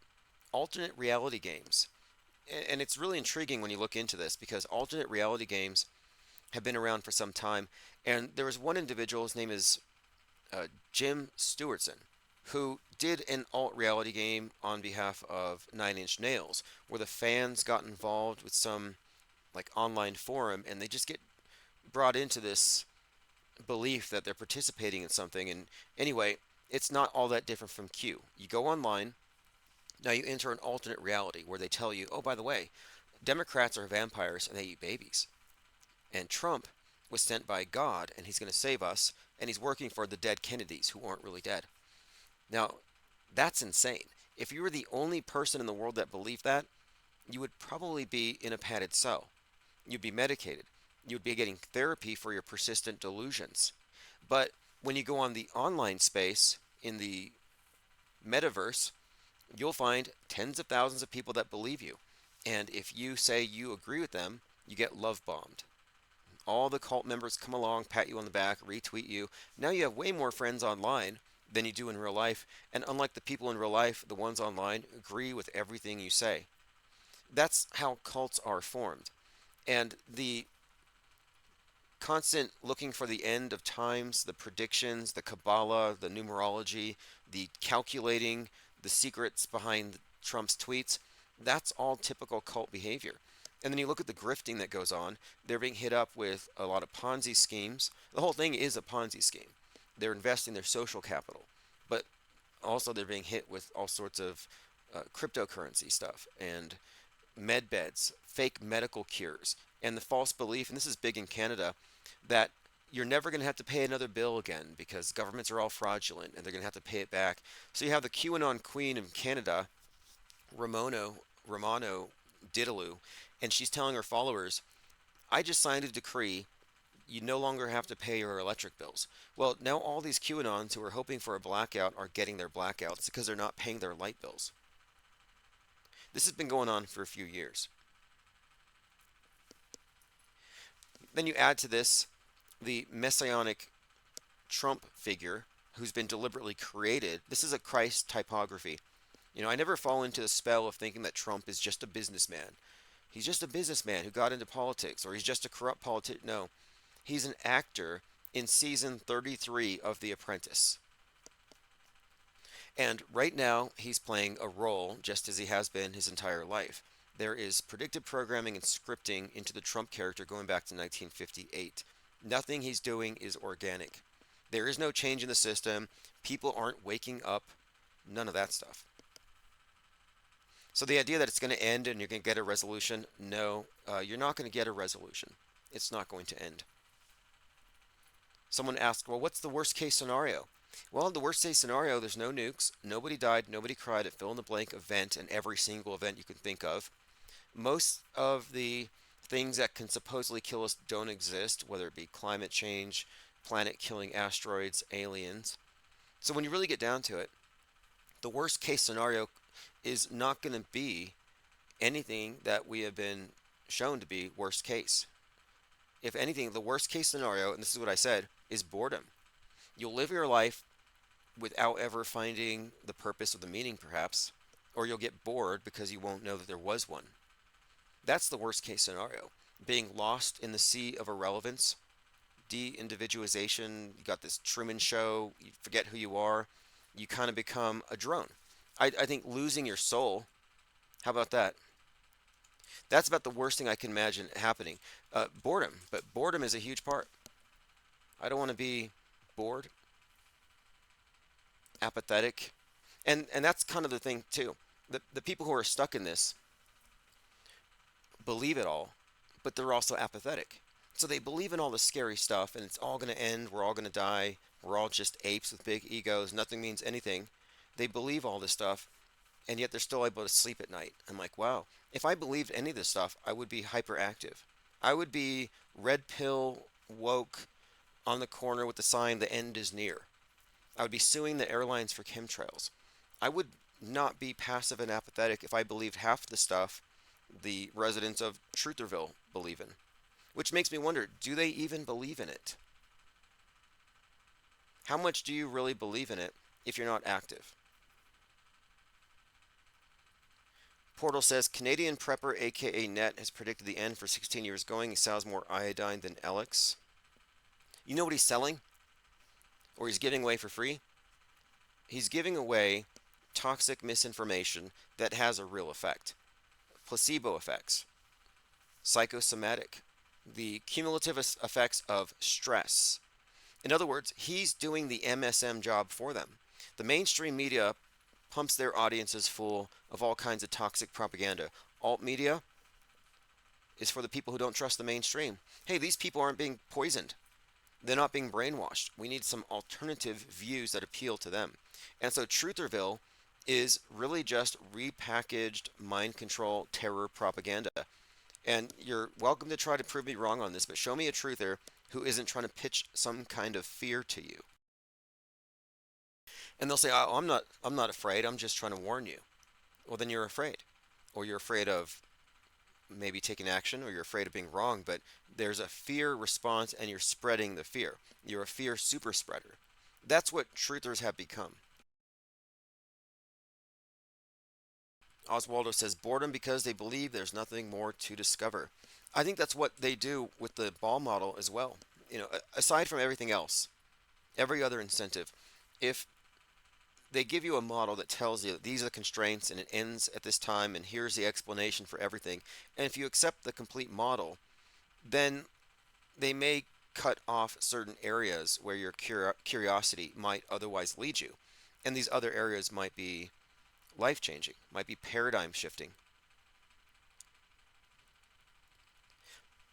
Alternate reality games. And it's really intriguing when you look into this because alternate reality games have been around for some time. And there was one individual, his name is Jim Stewartson, who did an alt reality game on behalf of Nine Inch Nails, where the fans got involved with some like online forum and they just get brought into this belief that they're participating in something. And anyway, it's not all that different from Q. You go online, now you enter an alternate reality where they tell you, oh, by the way, Democrats are vampires and they eat babies. And Trump was sent by God and he's going to save us and he's working for the dead Kennedys who aren't really dead. Now, that's insane. If you were the only person in the world that believed that, you would probably be in a padded cell. You'd be medicated. You'd be getting therapy for your persistent delusions. But when you go on the online space in the metaverse, you'll find tens of thousands of people that believe you. And if you say you agree with them, you get love bombed. All the cult members come along, pat you on the back, retweet you. Now you have way more friends online than you do in real life. And unlike the people in real life, the ones online agree with everything you say. That's how cults are formed. And the constant looking for the end of times, the predictions, the Kabbalah, the numerology, the calculating, the secrets behind Trump's tweets, that's all typical cult behavior. And then you look at the grifting that goes on, they're being hit up with a lot of Ponzi schemes. The whole thing is a Ponzi scheme. They're investing their social capital, but also they're being hit with all sorts of cryptocurrency stuff and med beds, fake medical cures, and the false belief, and this is big in Canada, that you're never going to have to pay another bill again because governments are all fraudulent and they're going to have to pay it back. So you have the QAnon queen of Canada, Romano Diddaloo, and she's telling her followers, I just signed a decree. You no longer have to pay your electric bills. Well, now all these QAnons who are hoping for a blackout are getting their blackouts because they're not paying their light bills. This has been going on for a few years. Then you add to this the messianic Trump figure who's been deliberately created. This is a Christ typography. I never fall into the spell of thinking that Trump is just a businessman. He's just a businessman who got into politics, or he's just a corrupt politician. No, he's an actor in season 33 of The Apprentice. And right now, he's playing a role just as he has been his entire life. There is predictive programming and scripting into the Trump character going back to 1958. Nothing he's doing is organic. There is no change in the system. People aren't waking up. None of that stuff. So the idea that it's going to end and you're going to get a resolution, no, you're not going to get a resolution. It's not going to end. Someone asked, well, what's the worst case scenario? Well, the worst case scenario, there's no nukes, nobody died, nobody cried at fill in the blank event and every single event you can think of. Most of the things that can supposedly kill us don't exist, whether it be climate change, planet killing asteroids, aliens. So when you really get down to it, the worst case scenario is not going to be anything that we have been shown to be worst case. If anything, the worst case scenario, and this is what I said, is boredom. You'll live your life without ever finding the purpose or the meaning, perhaps, or you'll get bored because you won't know that there was one. That's the worst case scenario. Being lost in the sea of irrelevance, de-individualization, you got this Truman Show, you forget who you are, you kind of become a drone. I think losing your soul, how about that? That's about the worst thing I can imagine happening. Boredom, but boredom is a huge part. I don't want to be bored, apathetic, and that's kind of the thing too. The people who are stuck in this believe it all, but they're also apathetic. So they believe in all the scary stuff, and it's all going to end. We're all going to die. We're all just apes with big egos. Nothing means anything. They believe all this stuff, and yet they're still able to sleep at night. I'm like, wow, if I believed any of this stuff, I would be hyperactive. I would be red pill woke on the corner with the sign, the end is near. I would be suing the airlines for chemtrails. I would not be passive and apathetic if I believed half the stuff the residents of Trutherville believe in. Which makes me wonder, do they even believe in it? How much do you really believe in it if you're not active? Portal says Canadian prepper aka Net has predicted the end for 16 years going. He sells more iodine than Alex. You know what he's selling? Or he's giving away for free? He's giving away toxic misinformation that has a real effect. Placebo effects, psychosomatic, the cumulative effects of stress. In other words, he's doing the MSM job for them. The mainstream media pumps their audiences full of all kinds of toxic propaganda. Alt media is for the people who don't trust the mainstream. Hey, these people aren't being poisoned. They're not being brainwashed. We need some alternative views that appeal to them. And so Trutherville is really just repackaged mind control terror propaganda. And you're welcome to try to prove me wrong on this, but show me a truther who isn't trying to pitch some kind of fear to you. And they'll say, "Oh, I'm not afraid. I'm just trying to warn you." Well, then you're afraid. Or you're afraid of maybe taking action, or you're afraid of being wrong, but there's a fear response and you're spreading the fear. You're a fear super spreader. That's what truthers have become. Oswaldo says boredom because they believe there's nothing more to discover. I think that's what they do with the ball model as well. Aside from everything else, every other incentive, if they give you a model that tells you that these are the constraints and it ends at this time and here's the explanation for everything, and if you accept the complete model, then they may cut off certain areas where your curiosity might otherwise lead you. And these other areas might be life changing, might be paradigm shifting.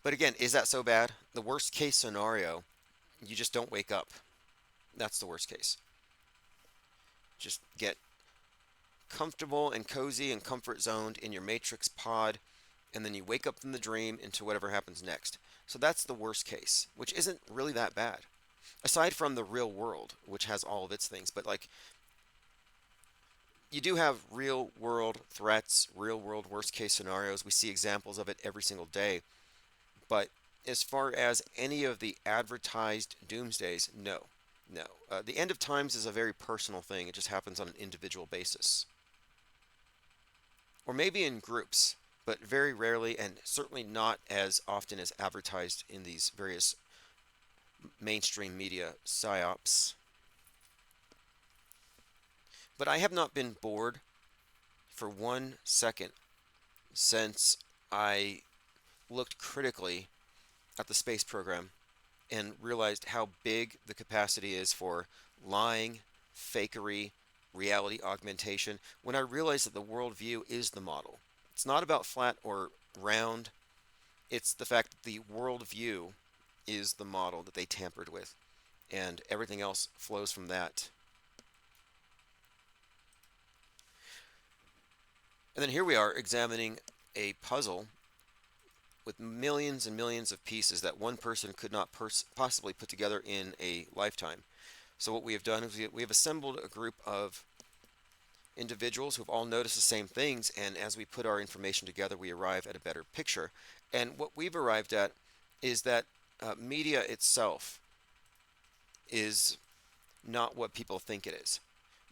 But again, is that so bad? The worst case scenario, you just don't wake up. That's the worst case. Just get comfortable and cozy and comfort zoned in your matrix pod, and then you wake up from the dream into whatever happens next. So that's the worst case, which isn't really that bad. Aside from the real world, which has all of its things, but like you do have real world threats, real world worst case scenarios. We see examples of it every single day. But as far as any of the advertised doomsdays, no. No. The end of times is a very personal thing. It just happens on an individual basis. Or maybe in groups, but very rarely and certainly not as often as advertised in these various mainstream media psyops. But I have not been bored for 1 second since I looked critically at the space program and realized how big the capacity is for lying, fakery, reality augmentation, when I realized that the worldview is the model. It's not about flat or round, it's the fact that the worldview is the model that they tampered with, and everything else flows from that. And then here we are examining a puzzle with millions and millions of pieces that one person could not possibly put together in a lifetime. So what we have done is we have assembled a group of individuals who've all noticed the same things, and as we put our information together, we arrive at a better picture. And what we've arrived at is that media itself is not what people think it is.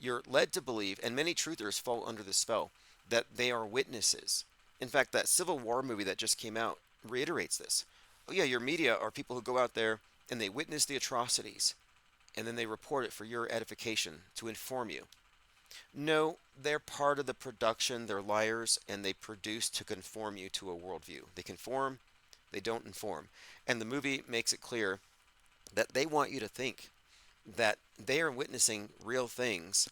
You're led to believe, and many truthers fall under this spell, that they are witnesses. In fact, that Civil War movie that just came out reiterates this. Oh, yeah, your media are people who go out there and they witness the atrocities, and then they report it for your edification to inform you. No, they're part of the production. They're liars, and they produce to conform you to a worldview. They conform, they don't inform. And the movie makes it clear that they want you to think that they are witnessing real things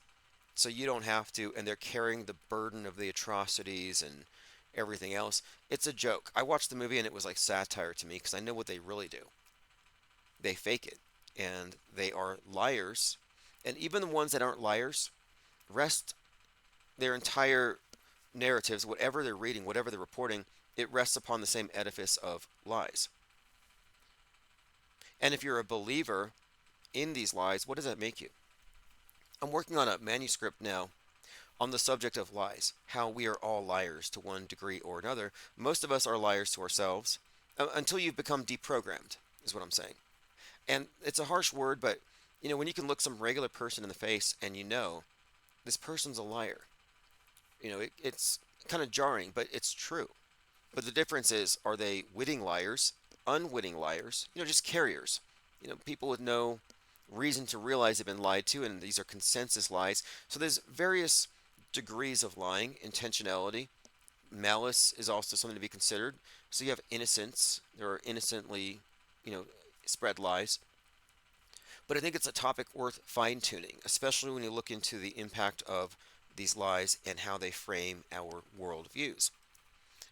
so you don't have to, and they're carrying the burden of the atrocities and everything else. It's a joke. I watched the movie and it was like satire to me because I know what they really do. They fake it, and they are liars. And even the ones that aren't liars rest their entire narratives, whatever they're reading, whatever they're reporting, it rests upon the same edifice of lies. And if you're a believer in these lies, what does that make you? I'm working on a manuscript now on the subject of lies, how we are all liars to one degree or another. Most of us are liars to ourselves until you've become deprogrammed, is what I'm saying. And it's a harsh word, but when you can look some regular person in the face and this person's a liar, it's kind of jarring, but it's true. But the difference is, are they witting liars, unwitting liars, just carriers, people with no reason to realize they've been lied to, and these are consensus lies. So there's various degrees of lying. Intentionality, malice is also something to be considered. So you have innocence. There are innocently, spread lies. But I think it's a topic worth fine-tuning, especially when you look into the impact of these lies and how they frame our worldviews.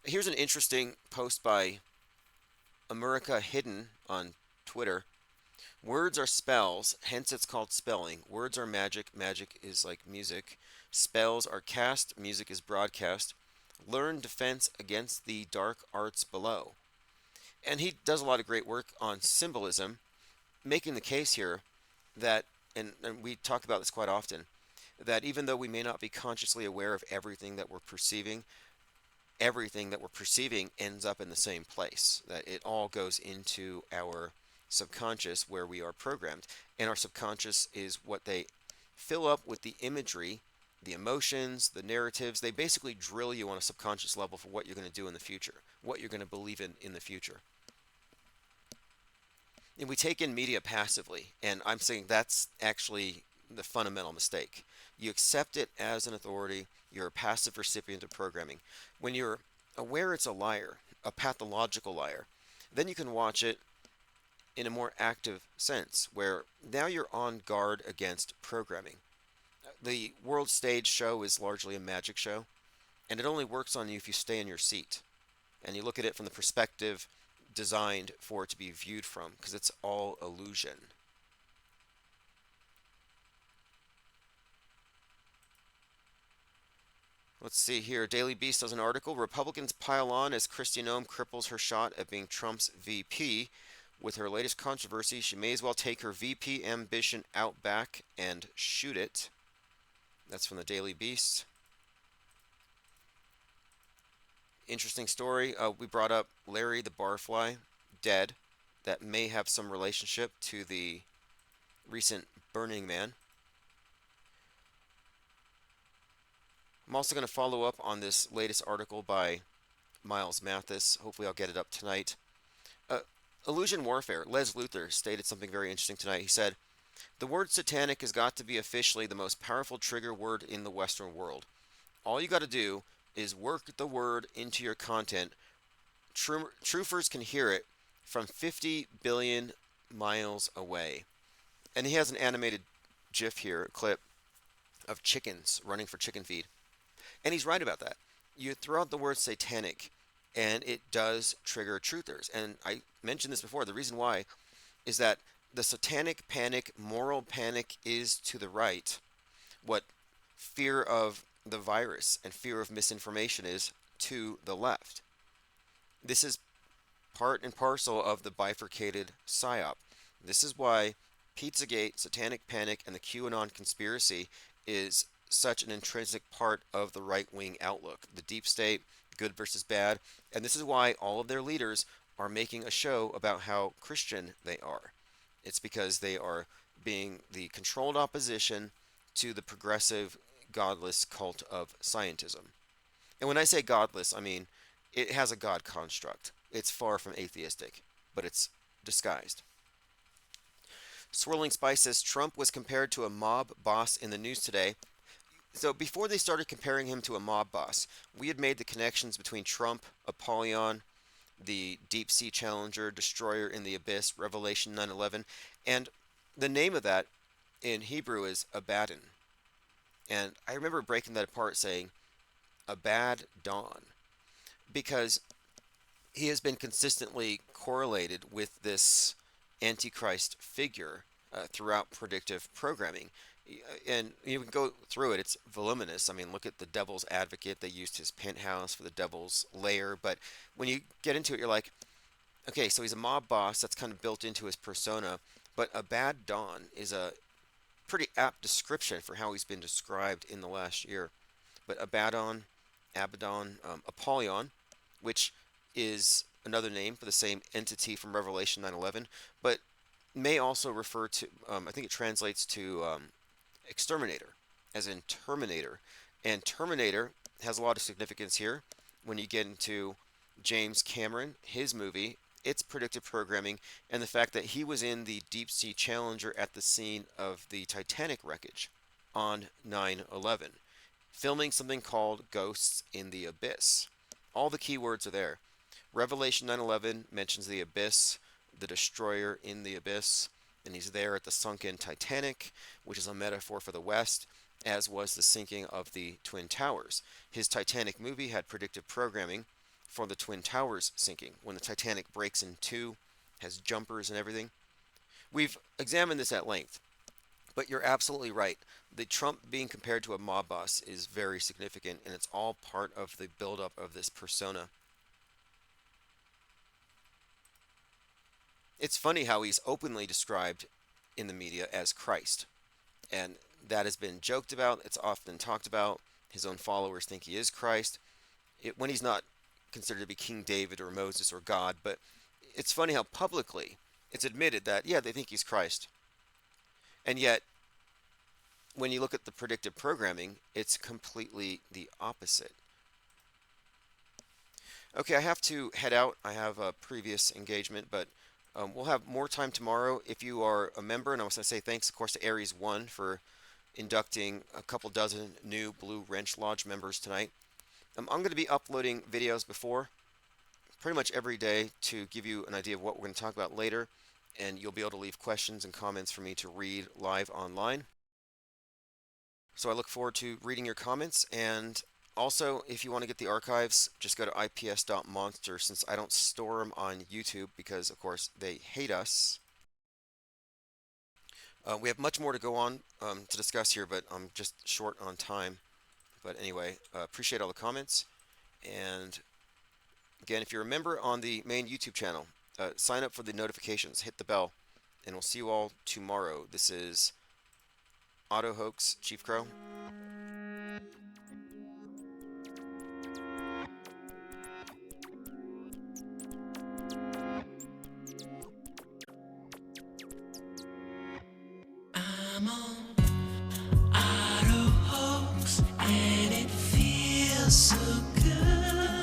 Here's an interesting post by America Hidden on Twitter. Words are spells, hence it's called spelling. Words are magic, magic is like music. Spells are cast, music is broadcast. Learn defense against the dark arts below. And he does a lot of great work on symbolism, making the case here that, and we talk about this quite often, that even though we may not be consciously aware of everything that we're perceiving, everything that we're perceiving ends up in the same place, that it all goes into our subconscious where we are programmed. And our subconscious is what they fill up with the imagery, the emotions, the narratives. They basically drill you on a subconscious level for what you're going to do in the future, what you're going to believe in the future. And we take in media passively, and I'm saying that's actually the fundamental mistake. You accept it as an authority, you're a passive recipient of programming. When you're aware it's a liar, a pathological liar, then you can watch it in a more active sense, where now you're on guard against programming. The world stage show is largely a magic show, and it only works on you if you stay in your seat and you look at it from the perspective designed for it to be viewed from, because it's all illusion. Let's see here. Daily Beast does an article. Republicans pile on as Kristi Noem cripples her shot at being Trump's VP. With her latest controversy, she may as well take her VP ambition out back and shoot it. That's from the Daily Beast. Interesting story. We brought up Larry the Barfly, dead. That may have some relationship to the recent Burning Man. I'm also going to follow up on this latest article by Miles Mathis. Hopefully I'll get it up tonight. Illusion warfare. Les Luthor stated something very interesting tonight. He said, "The word satanic has got to be officially the most powerful trigger word in the Western world. All you got to do is work the word into your content. Truthers can hear it from 50 billion miles away." And he has an animated GIF here, a clip, of chickens running for chicken feed. And he's right about that. You throw out the word satanic, and it does trigger truthers. And I mentioned this before. The reason why is that the satanic panic, moral panic, is to the right what fear of the virus and fear of misinformation is to the left. This is part and parcel of the bifurcated psyop. This is why Pizzagate, Satanic Panic, and the QAnon conspiracy is such an intrinsic part of the right wing outlook. The deep state, good versus bad, and this is why all of their leaders are making a show about how Christian they are. It's because they are being the controlled opposition to the progressive, godless cult of scientism. And when I say godless, I mean it has a god construct. It's far from atheistic, but it's disguised. Swirling Spice says Trump was compared to a mob boss in the news today. So before they started comparing him to a mob boss, we had made the connections between Trump, Apollyon, the Deep Sea Challenger, Destroyer in the Abyss, Revelation 9/11, and the name of that in Hebrew is Abaddon. And I remember breaking that apart saying, Abaddon, because he has been consistently correlated with this Antichrist figure throughout predictive programming. And you can go through it, it's voluminous. I mean, look at the Devil's Advocate. They used his penthouse for the Devil's Lair. But when you get into it, you're like, okay, so he's a mob boss. That's kind of built into his persona. But Abaddon is a pretty apt description for how he's been described in the last year. But Abaddon, Apollyon, which is another name for the same entity from Revelation 9/11, but may also refer to, I think it translates to exterminator, as in Terminator. And Terminator has a lot of significance here when you get into James Cameron, his movie, its predictive programming, and the fact that he was in the Deep Sea Challenger at the scene of the Titanic wreckage on 9/11, filming something called Ghosts in the Abyss. All the keywords are there. Revelation 9/11 mentions the abyss, the destroyer in the abyss, and he's there at the sunken Titanic, which is a metaphor for the West, as was the sinking of the Twin Towers. His Titanic movie had predictive programming for the Twin Towers sinking, when the Titanic breaks in two, has jumpers and everything. We've examined this at length, but you're absolutely right. The Trump being compared to a mob boss is very significant, and it's all part of the buildup of this persona. It's funny how he's openly described in the media as Christ, and that has been joked about. It's often talked about. His own followers think he is Christ, when he's not considered to be King David or Moses or God. But it's funny how publicly it's admitted that, yeah, they think he's Christ. And yet, when you look at the predictive programming, it's completely the opposite. Okay, I have to head out. I have a previous engagement, but we'll have more time tomorrow. If you are a member, and I was going to say thanks, of course, to Aries 1 for inducting a couple dozen new Blue Wrench Lodge members tonight. I'm going to be uploading videos before, pretty much every day, to give you an idea of what we're going to talk about later, and you'll be able to leave questions and comments for me to read live online. So I look forward to reading your comments, and also, if you want to get the archives, just go to ips.monster, since I don't store them on YouTube because, of course, they hate us. We have much more to go on to discuss here, but I'm just short on time. But anyway, appreciate all the comments. And again, if you're a member on the main YouTube channel, sign up for the notifications, hit the bell, and we'll see you all tomorrow. This is Auto Hoax, Chief Crow. I'm on Auto Hoax, and it feels so